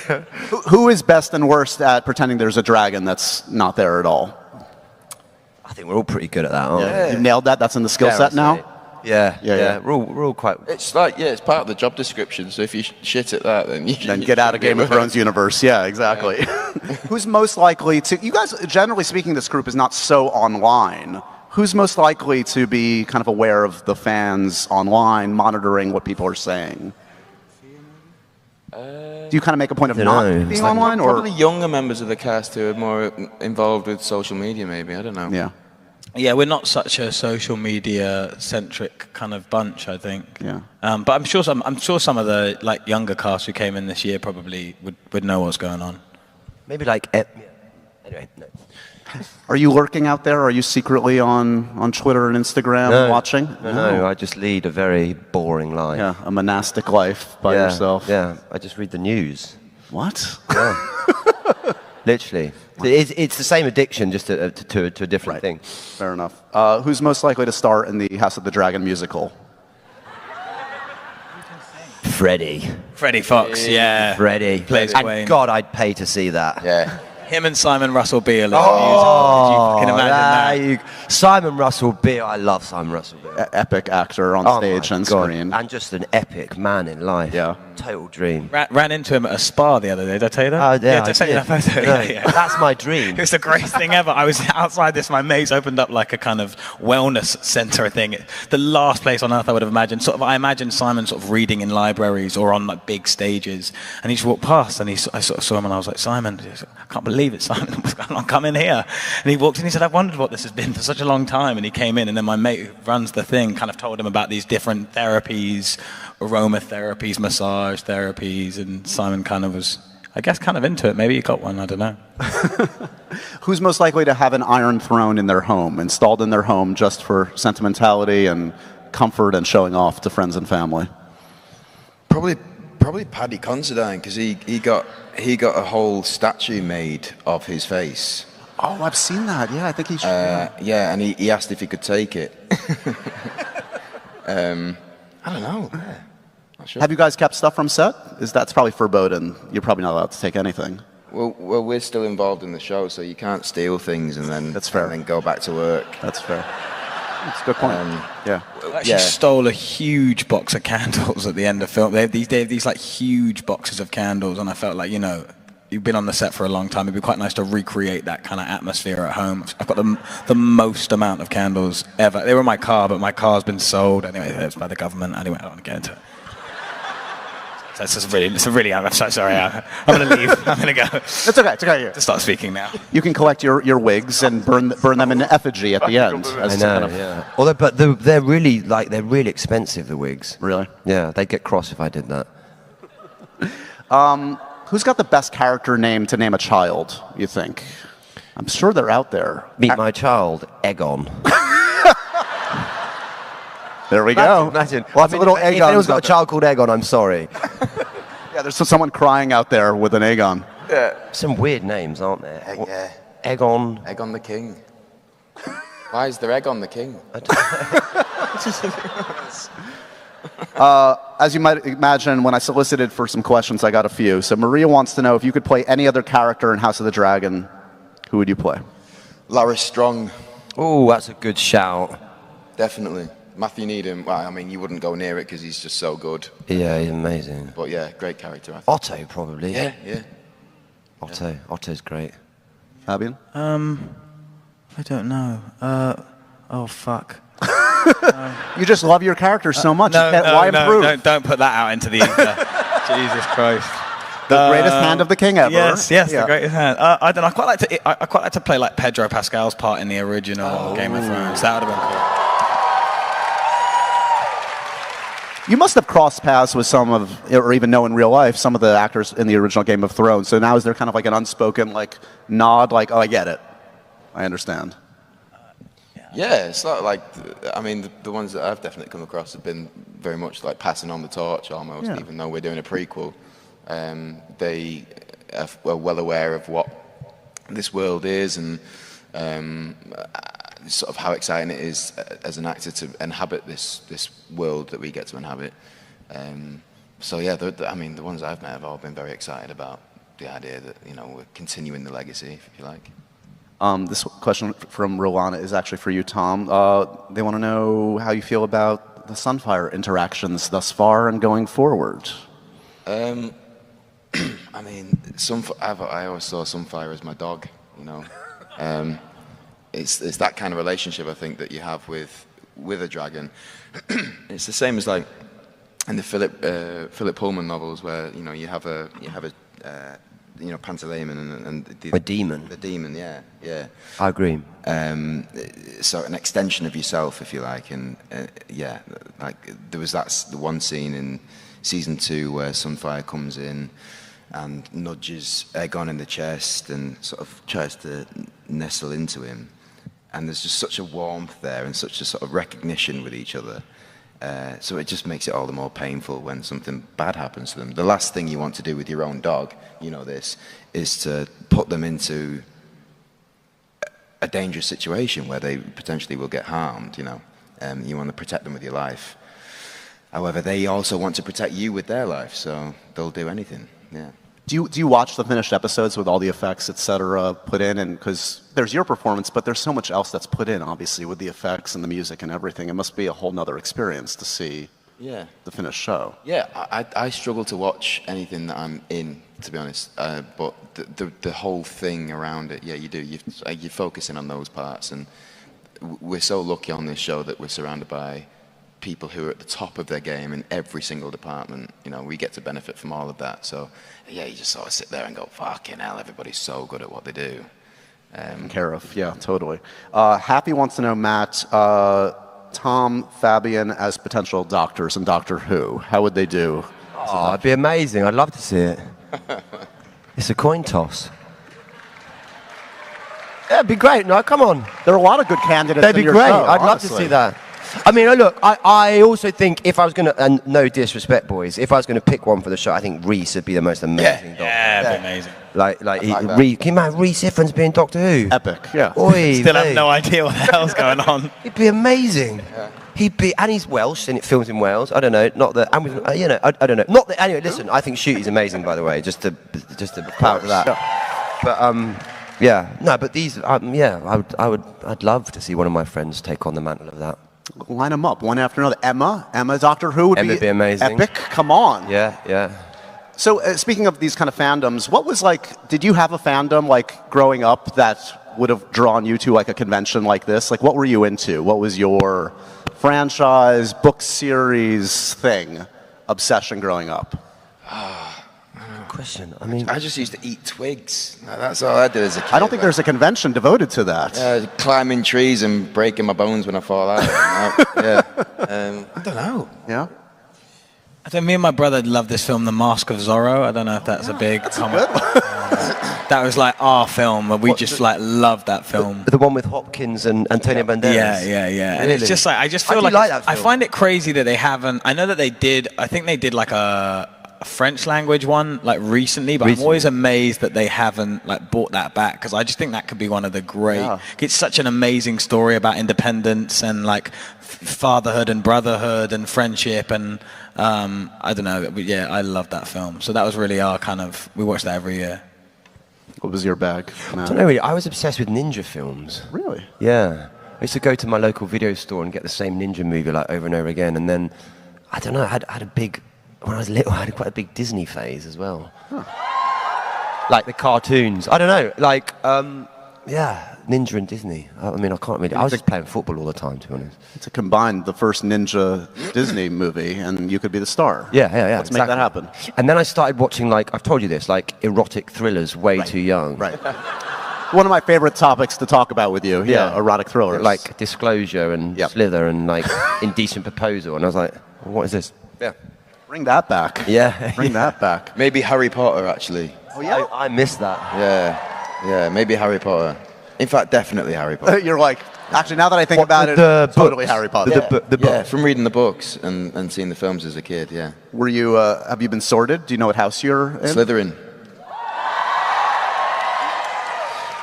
[SPEAKER 1] Who is best and worst at pretending there's a dragon that's not there at all?
[SPEAKER 2] I think we're all pretty good at that, aren't we?
[SPEAKER 1] You've nailed that. That's in the skill set now.
[SPEAKER 2] Yeah. We're all quite.
[SPEAKER 4] It's like, it's part of the job description. So if you shit at that, then you
[SPEAKER 1] Get out of Game of Thrones universe. Yeah, exactly. Who's most likely to? You guys, generally speaking, this group is not so online. Who's most likely to be kind of aware of the fans online, monitoring what people are saying? Do you kind of make a point of not being online, or
[SPEAKER 4] probably younger members of the cast who are more involved with social media? Maybe, I don't know.
[SPEAKER 1] Yeah.
[SPEAKER 3] Yeah, we're not such a social media centric kind of bunch, I think.
[SPEAKER 1] Yeah.
[SPEAKER 3] But I'm sure some of the younger cast who came in this year probably would know what's going on.
[SPEAKER 2] Maybe anyway, no.
[SPEAKER 1] Are you lurking out there? Are you secretly on Twitter and Instagram watching?
[SPEAKER 2] No, I just lead a very boring life.
[SPEAKER 1] Yeah, a monastic life by yourself.
[SPEAKER 2] Yeah, I just read the news.
[SPEAKER 1] What?
[SPEAKER 2] Yeah. Literally. It's the same addiction, just to a different thing.
[SPEAKER 1] Fair enough. Who's most likely to star in the House of the Dragon musical?
[SPEAKER 2] Freddie
[SPEAKER 3] Freddie Fox, yeah.
[SPEAKER 2] Plays
[SPEAKER 3] Wayne.
[SPEAKER 2] and God, I'd pay to see that.
[SPEAKER 4] Yeah.
[SPEAKER 3] Him and Simon Russell Beale. Oh, you can imagine that.
[SPEAKER 2] Simon Russell Beale. I love Simon Russell Beale.
[SPEAKER 1] Epic actor on stage and screen.
[SPEAKER 2] And just an epic man in life.
[SPEAKER 1] Yeah.
[SPEAKER 2] Total dream.
[SPEAKER 3] Ran into him at a spa the other day. Did I tell you that?
[SPEAKER 2] Oh, yeah.
[SPEAKER 3] I sent you that photo.
[SPEAKER 2] No,
[SPEAKER 3] Yeah.
[SPEAKER 2] That's my dream.
[SPEAKER 3] It was the greatest thing ever. I was outside this. My mates opened up like a kind of wellness centre thing. The last place on earth I would have imagined. I imagined Simon sort of reading in libraries or on like big stages. And he just walked past, and I sort of saw him, and I was like, Simon, I can't believe it, Simon. What's going on? Come in here. And he walked in. He said, I've wondered what this has been for such a long time. And he came in, and then my mate who runs the thing kind of told him about these different therapies, aromatherapies, massage therapies, and Simon kind of was, I guess, kind of into it. Maybe he got one, I don't know.
[SPEAKER 1] Who's most likely to have an Iron Throne in their home, installed in their home just for sentimentality and comfort and showing off to friends and family?
[SPEAKER 5] Probably Paddy Considine, because he got a whole statue made of his face.
[SPEAKER 1] Oh, I've seen that. Yeah, I think he should.
[SPEAKER 5] Yeah, and he asked if he could take it. I don't know. Yeah. Not sure.
[SPEAKER 1] Have you guys kept stuff from set? That's probably forbidden. You're probably not allowed to take anything.
[SPEAKER 5] Well, we're still involved in the show, so you can't steal things and then
[SPEAKER 1] That's fair.
[SPEAKER 5] and then go back to work.
[SPEAKER 1] That's fair. That's a good point. Yeah.
[SPEAKER 3] I actually stole a huge box of candles at the end of film. They have these like huge boxes of candles, and I felt like, you've been on the set for a long time. It'd be quite nice to recreate that kind of atmosphere at home. I've got the most amount of candles ever. They were in my car, but my car's been sold. Anyway, it's by the government. Anyway, I don't want to get into it. I'm so sorry. I'm going to leave. I'm going to go.
[SPEAKER 1] It's okay. It's okay. Here.
[SPEAKER 3] To start speaking now.
[SPEAKER 1] You can collect your wigs and burn them in effigy at the end.
[SPEAKER 2] I know, yeah. Although, but they're really expensive, the wigs.
[SPEAKER 1] Really?
[SPEAKER 2] Yeah, they'd get cross if I did that.
[SPEAKER 1] Who's got the best character name to name a child, you think? I'm sure they're out there.
[SPEAKER 2] Meet my child, Egon.
[SPEAKER 1] There we go.
[SPEAKER 2] Imagine.
[SPEAKER 1] Lots of little
[SPEAKER 2] if
[SPEAKER 1] Egons.
[SPEAKER 2] anyone's got a child called Egon, I'm sorry.
[SPEAKER 1] Yeah, there's someone crying out there with an Aegon.
[SPEAKER 2] Some weird names, aren't there?
[SPEAKER 5] Yeah.
[SPEAKER 2] Egon.
[SPEAKER 5] Egon the King. Why is there Egon the King?
[SPEAKER 1] As you might imagine, when I solicited for some questions, I got a few. So Maria wants to know if you could play any other character in House of the Dragon, who would you play?
[SPEAKER 5] Larry Strong,
[SPEAKER 2] Oh, that's a good shout.
[SPEAKER 5] definitely. Matthew Needham, well, I mean, you wouldn't go near it because he's just so good.
[SPEAKER 2] Yeah, he's amazing.
[SPEAKER 5] But yeah, great character, I think.
[SPEAKER 2] Otto, probably.
[SPEAKER 5] Yeah.
[SPEAKER 2] Otto's great.
[SPEAKER 1] Fabien?
[SPEAKER 3] I don't know. Oh, fuck.
[SPEAKER 1] You just love your character so much. Why improve?
[SPEAKER 3] Don't put that out into the ether. Jesus Christ.
[SPEAKER 1] The greatest hand of the king ever.
[SPEAKER 3] Yes, the greatest hand. I don't know. I quite like to play like Pedro Pascal's part in the original Game of Thrones. That would have been cool.
[SPEAKER 1] You must have crossed paths with some of, or even know in real life, some of the actors in the original Game of Thrones. So now is there kind of like an unspoken nod, like, oh, I get it. I understand.
[SPEAKER 5] Yeah, it's not like, I mean, the ones that I've definitely come across have been very much like passing on the torch almost, even though we're doing a prequel. They are well aware of what this world is and sort of how exciting it is as an actor to inhabit this world that we get to inhabit. So yeah, I mean, the ones I've met have all been very excited about the idea that, we're continuing the legacy, if you like.
[SPEAKER 1] This question from Rolana is actually for you, Tom. They want to know how you feel about the Sunfire interactions thus far and going forward.
[SPEAKER 5] I mean, I always saw Sunfire as my dog, It's that kind of relationship, I think, that you have with a dragon. It's the same as like in the Philip Pullman novels, where you have a Pantaleimon and
[SPEAKER 2] a demon.
[SPEAKER 5] The demon, yeah.
[SPEAKER 2] I agree.
[SPEAKER 5] So an extension of yourself, if you like, and like there was the one scene in season 2 where Sunfire comes in and nudges Aegon in the chest and sort of tries to nestle into him. And there's just such a warmth there and such a sort of recognition with each other. So it just makes it all the more painful when something bad happens to them. The last thing you want to do with your own dog, this, is to put them into a dangerous situation where they potentially will get harmed, You want to protect them with your life. However, they also want to protect you with their life, so they'll do anything, yeah.
[SPEAKER 1] Do you watch the finished episodes with all the effects, et cetera, put in? And because there's your performance, but there's so much else that's put in, obviously, with the effects and the music and everything. It must be a whole nother experience to see the finished show.
[SPEAKER 4] Yeah, I struggle to watch anything that I'm in, to be honest. But the whole thing around it, yeah, you do. You're focusing on those parts, and we're so lucky on this show that we're surrounded by people who are at the top of their game in every single department. You know, we get to benefit from all of that. So, yeah, you just sort of sit there and go, fucking hell, everybody's so good at what they do.
[SPEAKER 1] Taken care of, yeah, totally. Happy wants to know, Matt, Tom, Fabien as potential doctors in Doctor Who. How would they do?
[SPEAKER 2] Oh, it'd be amazing. I'd love to see it. It's a coin toss. Yeah, it'd be great. No, come on.
[SPEAKER 1] There are a lot of good candidates
[SPEAKER 2] They'd be
[SPEAKER 1] in your
[SPEAKER 2] great.
[SPEAKER 1] show,
[SPEAKER 2] I'd love to see that. I mean, look, I also think if I was going to, and no disrespect, boys, if I was going to pick one for the show, I think Reese would be the most amazing Doctor.
[SPEAKER 3] Yeah, it'd be amazing.
[SPEAKER 2] Can you imagine Reese Ifans being Doctor Who?
[SPEAKER 1] Epic, yeah.
[SPEAKER 2] Oi,
[SPEAKER 3] Still have no idea what the hell's going on.
[SPEAKER 2] He'd be amazing. Yeah. And he's Welsh, and it films in Wales. I don't know, not that, I don't know. Not that, anyway, listen, I think Shooty's amazing, by the way, just to power to that. Yeah. But, yeah, no, but these, I'd love to see one of my friends take on the mantle of that.
[SPEAKER 1] Line them up, one after another. Emma Doctor Who would
[SPEAKER 2] be amazing.
[SPEAKER 1] Epic, come on.
[SPEAKER 2] Yeah.
[SPEAKER 1] So speaking of these kind of fandoms, what was like, did you have a fandom like growing up that would have drawn you to like a convention like this? Like what were you into? What was your franchise, book series thing, obsession growing up?
[SPEAKER 2] Question. I mean,
[SPEAKER 4] I just used to eat twigs. That's all I did as a kid.
[SPEAKER 1] I don't think there's a convention devoted to that.
[SPEAKER 4] Climbing trees and breaking my bones when I fall out. I don't know.
[SPEAKER 1] Yeah.
[SPEAKER 3] I think me and my brother love this film, The Mask of Zorro. I don't know if that's a big comment. That was like our film. We just like loved that film.
[SPEAKER 2] The one with Hopkins and Antonio Banderas.
[SPEAKER 3] Yeah.
[SPEAKER 2] Really?
[SPEAKER 3] And it's just like I just feel like
[SPEAKER 2] that film.
[SPEAKER 3] I find it crazy that they haven't. I know that they did. I think they did like a French language one like recently, but I'm always amazed that they haven't like brought that back because I just think that could be one of the great. Yeah. It's such an amazing story about independence and like fatherhood and brotherhood and friendship and I don't know, but yeah, I love that film. So that was really our kind of. We watched that every year.
[SPEAKER 1] What was your bag?
[SPEAKER 2] I don't know really. I was obsessed with ninja films.
[SPEAKER 1] Really?
[SPEAKER 2] Yeah. I used to go to my local video store and get the same ninja movie like over and over again, and then I don't know. I had a big. When I was little, I had quite a big Disney phase as well. Huh. Like the cartoons. I don't know. Like, Ninja and Disney. I mean, I can't really. I was just playing football all the time, to be honest.
[SPEAKER 1] To combine the first Ninja Disney movie, and you could be the star.
[SPEAKER 2] Yeah.
[SPEAKER 1] Let's make that happen.
[SPEAKER 2] And then I started watching, like, I've told you this, like, erotic thrillers way too young.
[SPEAKER 1] Right. One of my favorite topics to talk about with you. Yeah, erotic thrillers.
[SPEAKER 2] Like Disclosure and Slither and, like, Indecent Proposal. And I was like, what is this? Yeah.
[SPEAKER 1] Bring that back.
[SPEAKER 2] Yeah.
[SPEAKER 1] Bring that back.
[SPEAKER 4] Maybe Harry Potter, actually.
[SPEAKER 1] Oh, yeah?
[SPEAKER 2] I missed that.
[SPEAKER 4] Yeah, maybe Harry Potter. In fact, definitely Harry Potter.
[SPEAKER 1] You're like, actually, now that I think about it, totally Harry Potter.
[SPEAKER 2] The books.
[SPEAKER 4] From reading the books and seeing the films as a kid, yeah.
[SPEAKER 1] Were you, have you been sorted? Do you know what house you're in?
[SPEAKER 4] Slytherin.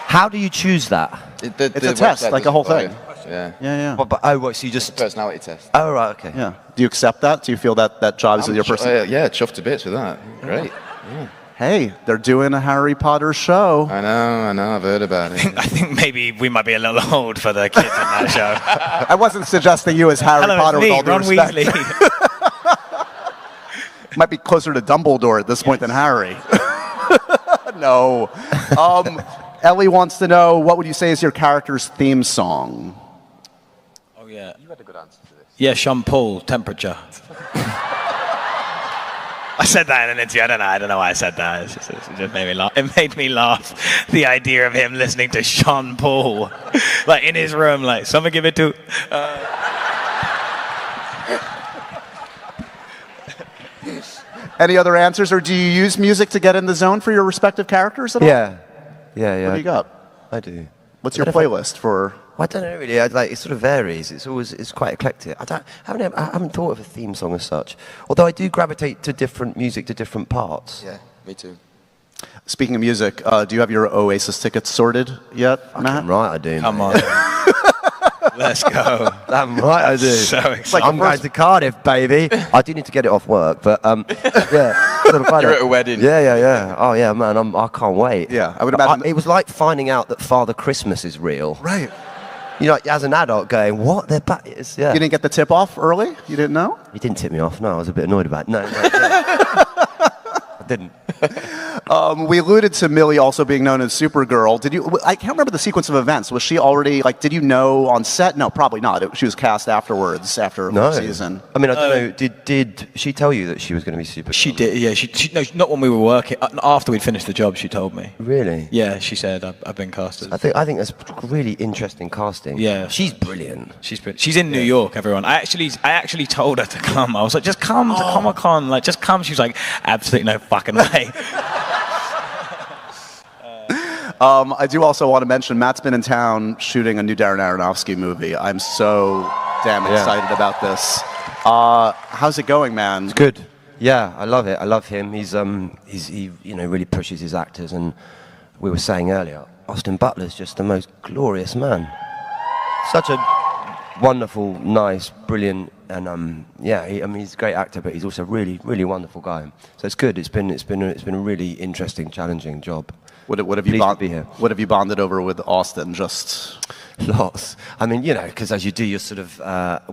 [SPEAKER 2] How do you choose that?
[SPEAKER 1] It's a test, like a whole thing.
[SPEAKER 4] Yeah.
[SPEAKER 2] So you just...
[SPEAKER 4] It's a personality test.
[SPEAKER 2] Oh, right, okay.
[SPEAKER 1] Yeah. Do you accept that? Do you feel that job is with your person?
[SPEAKER 4] Yeah, chuffed to bits with that. Great. Yeah.
[SPEAKER 1] Hey, they're doing a Harry Potter show.
[SPEAKER 4] I know, I've heard about it.
[SPEAKER 3] I think maybe we might be a little old for the kids in that show.
[SPEAKER 1] I wasn't suggesting you as Harry Potter
[SPEAKER 3] it's me,
[SPEAKER 1] with all due
[SPEAKER 3] Ron
[SPEAKER 1] respect.
[SPEAKER 3] Weasley.
[SPEAKER 1] Might be closer to Dumbledore at this point than Harry. No. Ellie wants to know, what would you say is your character's theme song?
[SPEAKER 3] Oh, yeah.
[SPEAKER 4] You had a good answer to this.
[SPEAKER 3] Yeah, Sean Paul, Temperature. I said that in an interview. I don't know why I said that. It just made me laugh. It made me laugh. The idea of him listening to Sean Paul, like in his room, like someone give it to.
[SPEAKER 1] Any other answers, or do you use music to get in the zone for your respective characters at all?
[SPEAKER 2] Yeah.
[SPEAKER 1] What do you got?
[SPEAKER 2] I do.
[SPEAKER 1] What's your playlist for?
[SPEAKER 2] I don't know really. It sort of varies. It's quite eclectic. I haven't thought of a theme song as such. Although I do gravitate to different music to different parts.
[SPEAKER 4] Yeah, me too.
[SPEAKER 1] Speaking of music, do you have your Oasis tickets sorted yet, Matt?
[SPEAKER 2] Right, I do.
[SPEAKER 3] Come on. Let's go.
[SPEAKER 2] Damn right I do.
[SPEAKER 3] So excited.
[SPEAKER 2] I'm going to Cardiff, baby. I do need to get it off work, but yeah. Sort of fun.
[SPEAKER 4] You're at a wedding.
[SPEAKER 2] Yeah. Oh yeah, man. I can't wait.
[SPEAKER 1] Yeah, I would imagine.
[SPEAKER 2] It was like finding out that Father Christmas is real.
[SPEAKER 1] Right.
[SPEAKER 2] You know, as an adult, going, what? They're back. Yeah.
[SPEAKER 1] You didn't get the tip off early? You didn't know?
[SPEAKER 2] He didn't tip me off. No, I was a bit annoyed about it. No. I didn't.
[SPEAKER 1] We alluded to Millie also being known as Supergirl. Did you? I can't remember the sequence of events. Was she already like? Did you know on set? No, probably not. She was cast afterwards after
[SPEAKER 2] No.
[SPEAKER 1] the season.
[SPEAKER 2] I mean, I don't know. Did she tell you that she was going to be Supergirl?
[SPEAKER 3] She did, yeah. No, not when we were working. After we'd finished the job, she told me.
[SPEAKER 2] Really?
[SPEAKER 3] Yeah, she said, I've been casted.
[SPEAKER 2] I think that's really interesting casting.
[SPEAKER 3] Yeah.
[SPEAKER 2] She's brilliant.
[SPEAKER 3] She's in New York, everyone. I actually told her to come. I was like, just come to Comic-Con. Like, just come. She was like, absolutely no fucking way.
[SPEAKER 1] I do also want to mention Matt's been in town shooting a new Darren Aronofsky movie. I'm so damn excited about this. How's it going, man?
[SPEAKER 2] It's good. Yeah, I love it. I love him. He really pushes his actors, and we were saying earlier, Austin Butler's just the most glorious man. Such a wonderful, nice, brilliant, and he's a great actor, but he's also a really, really wonderful guy. So it's good. It's been a really interesting, challenging job.
[SPEAKER 1] What have
[SPEAKER 2] Pleased to be here.
[SPEAKER 1] What have you bonded over with Austin? Just
[SPEAKER 2] lots. I mean, because as you do, you're sort of,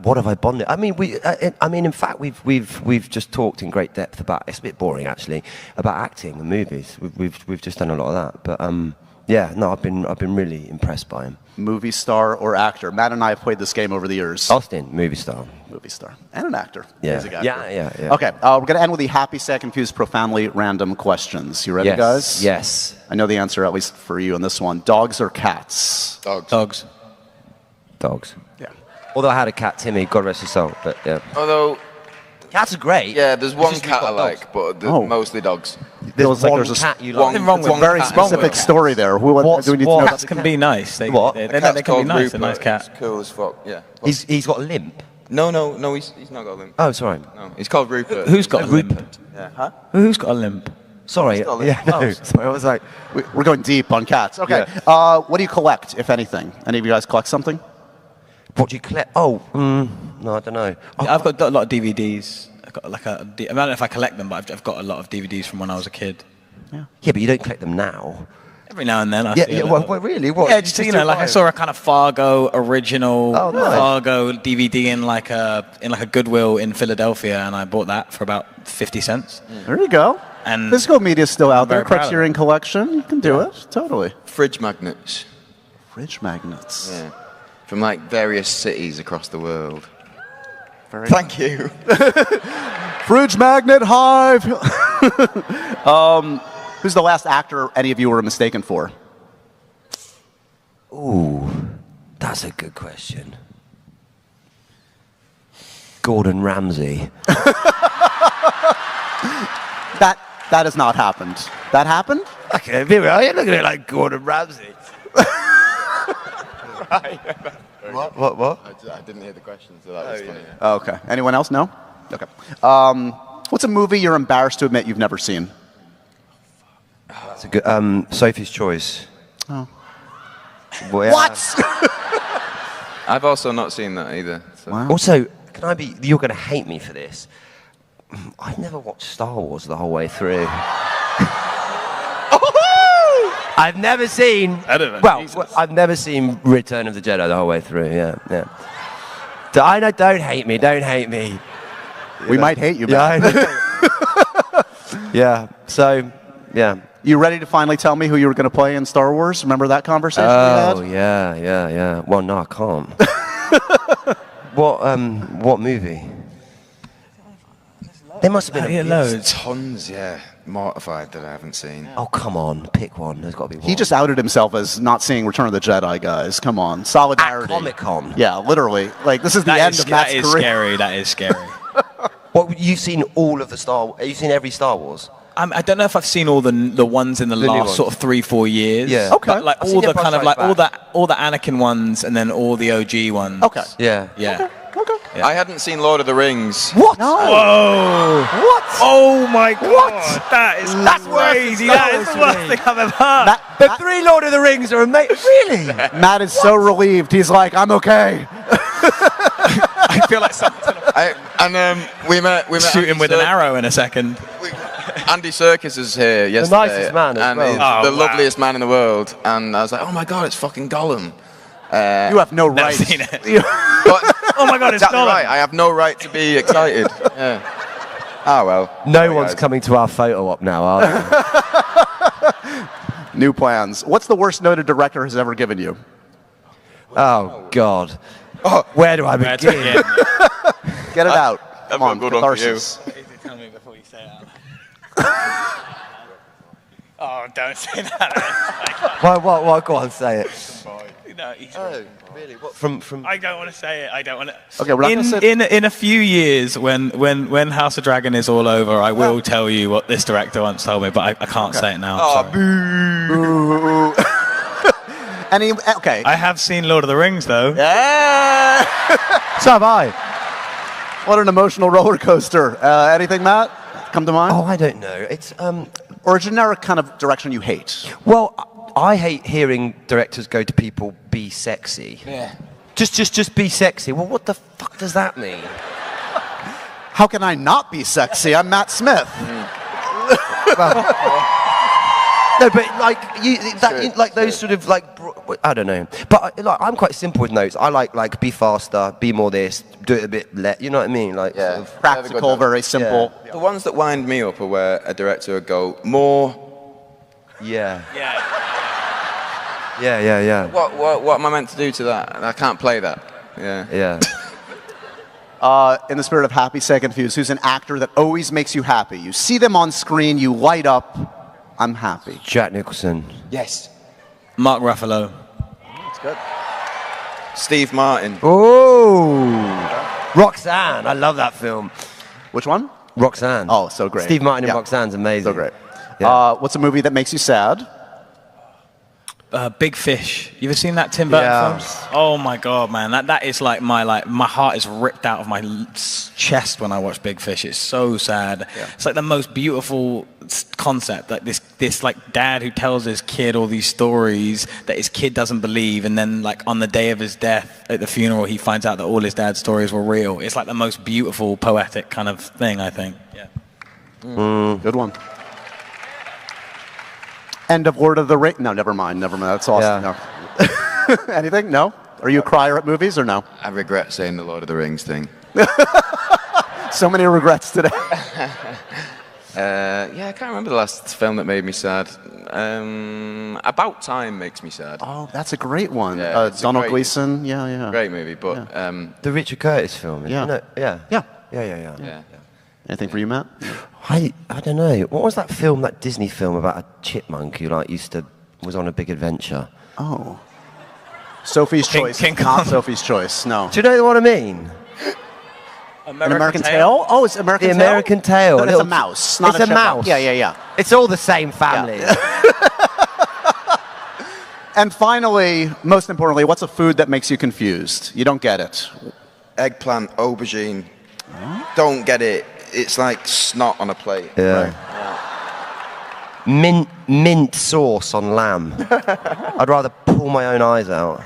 [SPEAKER 2] what have I bonded? I mean, in fact, we've just talked in great depth about. It's a bit boring actually about acting and movies. We've just done a lot of that, but I've been really impressed by him.
[SPEAKER 1] movie star or actor? Matt and I have played this game over the years.
[SPEAKER 2] Austin, movie star.
[SPEAKER 1] Movie star. And an actor.
[SPEAKER 2] Yeah.
[SPEAKER 1] Music actor.
[SPEAKER 2] Yeah.
[SPEAKER 1] Okay, we're going to end with the happy, sad, confused, profoundly random questions. You ready, guys?
[SPEAKER 2] Yes.
[SPEAKER 1] I know the answer, at least for you, on this one. Dogs or cats?
[SPEAKER 3] Dogs.
[SPEAKER 1] Yeah.
[SPEAKER 2] Although I had a cat, Timmy, God rest his soul, but yeah.
[SPEAKER 4] Although,
[SPEAKER 2] Cats are great.
[SPEAKER 4] yeah, there's one
[SPEAKER 2] just
[SPEAKER 4] cat I
[SPEAKER 2] we've got
[SPEAKER 4] like, but
[SPEAKER 1] Oh.
[SPEAKER 4] mostly dogs.
[SPEAKER 1] Feels like
[SPEAKER 2] one
[SPEAKER 1] there's a
[SPEAKER 2] cat you
[SPEAKER 4] one-
[SPEAKER 2] like.
[SPEAKER 3] Nothing wrong with
[SPEAKER 4] one
[SPEAKER 1] very
[SPEAKER 4] cat.
[SPEAKER 1] specific story there. Who do we need to know?
[SPEAKER 3] Cats can be nice. They,
[SPEAKER 2] What?
[SPEAKER 3] They,
[SPEAKER 4] The
[SPEAKER 3] they,
[SPEAKER 4] cat's
[SPEAKER 3] they can be
[SPEAKER 4] called
[SPEAKER 3] nice. A
[SPEAKER 4] Rupert.
[SPEAKER 3] nice cat.
[SPEAKER 4] It's cool as fuck, yeah.
[SPEAKER 2] He's got a limp.
[SPEAKER 4] No, he's not got a limp.
[SPEAKER 2] Oh, sorry.
[SPEAKER 4] No, he's called Rupert.
[SPEAKER 3] Who's got a limp?
[SPEAKER 4] Yeah, huh?
[SPEAKER 3] Who's got a limp?
[SPEAKER 2] Sorry.
[SPEAKER 4] got a
[SPEAKER 2] Yeah,
[SPEAKER 4] limp.
[SPEAKER 2] no. Sorry, I was like,
[SPEAKER 1] We're going deep on cats. Okay. What do you collect, if anything? Any of you guys collect something?
[SPEAKER 2] what do you collect? Oh, no, I don't know.
[SPEAKER 3] I've got a lot of DVDs. I've got I don't know if I collect them, but I've got a lot of DVDs from when I was a kid.
[SPEAKER 2] Yeah, but you don't collect them now.
[SPEAKER 3] Every now and then I
[SPEAKER 2] Yeah,
[SPEAKER 3] see a
[SPEAKER 2] yeah.
[SPEAKER 3] little-
[SPEAKER 2] Well, really? What?
[SPEAKER 3] Yeah, just like I saw a kind of Fargo original
[SPEAKER 2] Oh, nice.
[SPEAKER 3] Fargo DVD in like a Goodwill in Philadelphia, and I bought that for about 50 cents.
[SPEAKER 1] There you go.
[SPEAKER 3] And
[SPEAKER 1] Physical media is still out there.
[SPEAKER 3] very proud of
[SPEAKER 1] Criterion Collection. You can do it. Totally.
[SPEAKER 4] Fridge magnets.
[SPEAKER 1] Fridge magnets.
[SPEAKER 4] Yeah. From like various cities across the world.
[SPEAKER 1] Very
[SPEAKER 4] Thank you.
[SPEAKER 1] Fridge magnet hive. Who's the last actor any of you were mistaken for?
[SPEAKER 2] Ooh, that's a good question. Gordon Ramsay.
[SPEAKER 1] That has not happened. That happened?
[SPEAKER 2] Okay, here we are. You're looking at it like Gordon Ramsay. What?
[SPEAKER 4] I didn't hear the question, so that was funny.
[SPEAKER 1] Oh, okay. Anyone else? No? Okay. What's a movie you're embarrassed to admit you've never seen?
[SPEAKER 2] That's a good. Sophie's Choice.
[SPEAKER 1] Oh.
[SPEAKER 2] Well, yeah.
[SPEAKER 1] What?
[SPEAKER 4] I've also not seen that either. So.
[SPEAKER 1] Wow.
[SPEAKER 2] Also, can I be? You're going to hate me for this. I've never watched Star Wars the whole way through. I've never seen.
[SPEAKER 3] I don't know.
[SPEAKER 2] Well, I've never seen Return of the Jedi the whole way through. Yeah. I know. Don't hate me. Don't hate me.
[SPEAKER 1] We might hate you,
[SPEAKER 2] Yeah.
[SPEAKER 1] man.
[SPEAKER 2] I know. Yeah. So, yeah.
[SPEAKER 1] You ready to finally tell me who you were going to play in Star Wars? Remember that conversation we
[SPEAKER 2] Oh,
[SPEAKER 1] had?
[SPEAKER 2] yeah. Well, no, I can't. What movie? There must have been
[SPEAKER 3] loads.
[SPEAKER 5] Tons, yeah. Mortified that I haven't seen.
[SPEAKER 2] Oh, come on. Pick one. There's got to be one.
[SPEAKER 1] He just outed himself as not seeing Return of the Jedi, guys. Come on. Solidarity.
[SPEAKER 2] Comic-Con.
[SPEAKER 1] Yeah, literally. Like, this is the end of Matt's
[SPEAKER 3] That is
[SPEAKER 1] career.
[SPEAKER 3] scary. That is scary.
[SPEAKER 2] What, you've seen all of the Star Wars? You've seen every Star Wars?
[SPEAKER 3] I don't know if I've seen all the ones in the
[SPEAKER 2] new
[SPEAKER 3] last
[SPEAKER 2] ones.
[SPEAKER 3] sort of 3-4 years.
[SPEAKER 2] Yeah.
[SPEAKER 1] Okay.
[SPEAKER 3] But, like
[SPEAKER 2] I've
[SPEAKER 3] all
[SPEAKER 2] seen
[SPEAKER 3] the
[SPEAKER 2] Empire
[SPEAKER 3] kind of
[SPEAKER 2] Strikes
[SPEAKER 3] like
[SPEAKER 2] Back.
[SPEAKER 3] all the Anakin ones, and then all the OG ones.
[SPEAKER 1] Okay.
[SPEAKER 2] Yeah.
[SPEAKER 3] Yeah.
[SPEAKER 1] Okay.
[SPEAKER 4] I hadn't seen Lord of the Rings.
[SPEAKER 2] What?
[SPEAKER 3] Whoa!
[SPEAKER 2] What?
[SPEAKER 3] Oh my God! That's crazy. That is the worst thing I've ever heard.
[SPEAKER 2] The three Lord of the Rings are amazing. Really?
[SPEAKER 1] Matt is so relieved. He's like, I'm okay.
[SPEAKER 3] feel like someone's gonna
[SPEAKER 4] We met
[SPEAKER 3] shoot him
[SPEAKER 4] Andy
[SPEAKER 3] with an
[SPEAKER 4] Serkis-
[SPEAKER 3] arrow in a second.
[SPEAKER 4] Andy Serkis is here yesterday.
[SPEAKER 2] nicest man as
[SPEAKER 4] and
[SPEAKER 2] well.
[SPEAKER 4] he's
[SPEAKER 3] Oh,
[SPEAKER 4] the
[SPEAKER 3] wow.
[SPEAKER 4] loveliest man in the world. And I was like, oh my God, it's fucking Gollum.
[SPEAKER 1] You have no
[SPEAKER 3] Never
[SPEAKER 1] right.
[SPEAKER 3] seen it.
[SPEAKER 4] But
[SPEAKER 3] Oh my God, it's
[SPEAKER 4] exactly
[SPEAKER 3] Gollum.
[SPEAKER 4] right. I have no right to be excited. Yeah. Oh well.
[SPEAKER 2] No
[SPEAKER 4] Sorry,
[SPEAKER 2] one's
[SPEAKER 4] guys.
[SPEAKER 2] coming to our photo op now, are they?
[SPEAKER 1] New plans. What's the worst note a director has ever given you?
[SPEAKER 2] Oh, God. Where do I
[SPEAKER 3] Where to
[SPEAKER 2] begin?
[SPEAKER 3] begin?
[SPEAKER 1] Get it out.
[SPEAKER 4] I've
[SPEAKER 1] Come
[SPEAKER 4] got a
[SPEAKER 1] on,
[SPEAKER 4] good one for you.
[SPEAKER 1] catharsis.
[SPEAKER 3] Tell me before you say it out. Oh, don't say that.
[SPEAKER 2] Why? Go on, say it.
[SPEAKER 3] No, he's
[SPEAKER 2] Really? What, from...
[SPEAKER 3] I don't want to say it. I don't want to.
[SPEAKER 1] Okay, we're not gonna say
[SPEAKER 3] In a few years, when House of Dragon is all over, I will tell you what this director once told me, but I can't say it now.
[SPEAKER 4] Oh,
[SPEAKER 3] sorry.
[SPEAKER 1] Okay.
[SPEAKER 3] I have seen Lord of the Rings, though.
[SPEAKER 1] Yeah.
[SPEAKER 2] So have I.
[SPEAKER 1] What an emotional roller coaster. Anything, Matt? Come to mind?
[SPEAKER 2] Oh, I don't know. It's...
[SPEAKER 1] Or a generic kind of direction you hate?
[SPEAKER 2] Well, I hate hearing directors go to people, be sexy.
[SPEAKER 3] Yeah.
[SPEAKER 2] Just be sexy. Well, what the fuck does that mean?
[SPEAKER 1] How can I not be sexy? I'm Matt Smith.
[SPEAKER 2] No, but like those sort of like I don't know. But like I'm quite simple with notes. I like be faster, be more this, do it a bit you know what I mean? Like
[SPEAKER 4] Yeah.
[SPEAKER 2] sort of,
[SPEAKER 1] Practical, very simple.
[SPEAKER 2] Yeah.
[SPEAKER 4] The ones that wind me up are where a director would go, more.
[SPEAKER 2] yeah.
[SPEAKER 3] Yeah.
[SPEAKER 2] Yeah.
[SPEAKER 4] What am I meant to do to that? I can't play that. Yeah.
[SPEAKER 2] Yeah.
[SPEAKER 1] In the spirit of happy, sad, confused, who's an actor that always makes you happy? You see them on screen, you light up. I'm happy.
[SPEAKER 2] Jack Nicholson.
[SPEAKER 4] Yes.
[SPEAKER 3] Mark Ruffalo.
[SPEAKER 1] That's good.
[SPEAKER 4] Steve Martin.
[SPEAKER 2] Oh. Roxanne. I love that film.
[SPEAKER 1] Which one?
[SPEAKER 2] Roxanne.
[SPEAKER 1] Oh, so great.
[SPEAKER 2] Steve Martin and
[SPEAKER 1] Yeah.
[SPEAKER 2] Roxanne's amazing.
[SPEAKER 1] So great.
[SPEAKER 2] Yeah.
[SPEAKER 1] What's a movie that makes you sad?
[SPEAKER 3] Big Fish. You ever seen that Tim Burton
[SPEAKER 2] Yeah.
[SPEAKER 3] film? Oh my God, man! That is like my heart is ripped out of my chest when I watch Big Fish. It's so sad.
[SPEAKER 1] Yeah.
[SPEAKER 3] It's like the most beautiful concept. Like this like dad who tells his kid all these stories that his kid doesn't believe, and then like on the day of his death at the funeral, he finds out that all his dad's stories were real. It's like the most beautiful, poetic kind of thing, I think. Yeah.
[SPEAKER 1] Good one. End of Lord of the Rings. No, never mind. That's awesome.
[SPEAKER 2] Yeah.
[SPEAKER 1] No. Anything? No? Are you a crier at movies or no?
[SPEAKER 4] I regret saying the Lord of the Rings thing.
[SPEAKER 1] So many regrets today.
[SPEAKER 4] Yeah, I can't remember the last film that made me sad. About Time makes me sad.
[SPEAKER 1] Oh, that's a great one.
[SPEAKER 4] Yeah, it's a
[SPEAKER 1] Donald
[SPEAKER 4] great-
[SPEAKER 1] Gleason. Yeah.
[SPEAKER 4] Great movie, but
[SPEAKER 2] The Richard Curtis film.
[SPEAKER 1] Yeah.
[SPEAKER 2] Isn't it? Yeah.
[SPEAKER 1] Yeah.
[SPEAKER 2] Yeah.
[SPEAKER 1] Anything for you, Matt?
[SPEAKER 2] I don't know. What was that film? That Disney film about a chipmunk who like was on a big adventure.
[SPEAKER 1] Oh. Sophie's Choice.
[SPEAKER 3] King
[SPEAKER 1] Not
[SPEAKER 3] Kong.
[SPEAKER 1] Sophie's Choice. No.
[SPEAKER 2] Do you know what I mean?
[SPEAKER 1] An American Tail? Oh, it's American
[SPEAKER 2] The
[SPEAKER 1] Tail?
[SPEAKER 2] American Tail.
[SPEAKER 1] No, that's
[SPEAKER 2] Little
[SPEAKER 1] a mouse. Not
[SPEAKER 2] it's
[SPEAKER 1] a
[SPEAKER 2] a
[SPEAKER 1] chipmunk.
[SPEAKER 2] mouse.
[SPEAKER 1] Yeah.
[SPEAKER 2] It's all the same family.
[SPEAKER 1] And finally, most importantly, what's a food that makes you confused? You don't get it.
[SPEAKER 4] eggplant, aubergine. Don't get it. It's like snot on a plate.
[SPEAKER 2] Yeah. Mint sauce on lamb. I'd rather pull my own eyes out.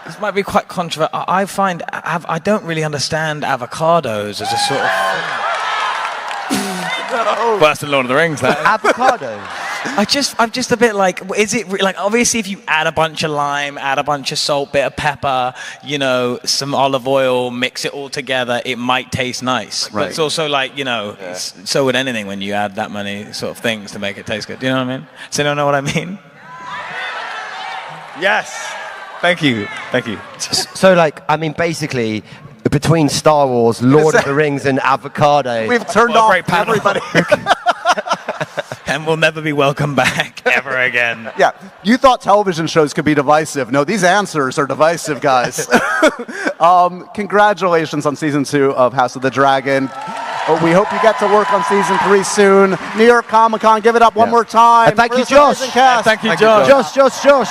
[SPEAKER 3] This might be quite controversial. I find I don't really understand avocados as a sort of. Worse than Lord of the Rings, that.
[SPEAKER 2] Avocado.
[SPEAKER 3] I'm just a bit like, is it like, obviously if you add a bunch of lime, add a bunch of salt, bit of pepper, some olive oil, mix it all together, it might taste nice.
[SPEAKER 1] Right.
[SPEAKER 3] But it's also like, so would anything when you add that many sort of things to make it taste good. Do you know what I mean? Does anyone know what I mean? Yes. Thank you.
[SPEAKER 2] So basically, between Star Wars, Lord of the Rings, and avocado.
[SPEAKER 1] We've turned
[SPEAKER 3] What a
[SPEAKER 1] off
[SPEAKER 3] great panel.
[SPEAKER 1] everybody.
[SPEAKER 3] And we'll never be welcome back ever again.
[SPEAKER 1] Yeah, you thought television shows could be divisive. No, these answers are divisive, guys. Congratulations on season 2 of House of the Dragon. We hope you get to work on season 3 soon. New York Comic Con, give it up one more time.
[SPEAKER 2] And thank
[SPEAKER 1] for
[SPEAKER 2] you,
[SPEAKER 1] this amazing
[SPEAKER 2] Josh.
[SPEAKER 1] cast.
[SPEAKER 3] Thank you, Josh.
[SPEAKER 2] Josh.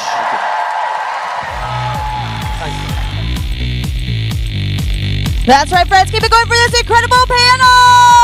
[SPEAKER 6] That's right, friends. Keep it going for this incredible panel.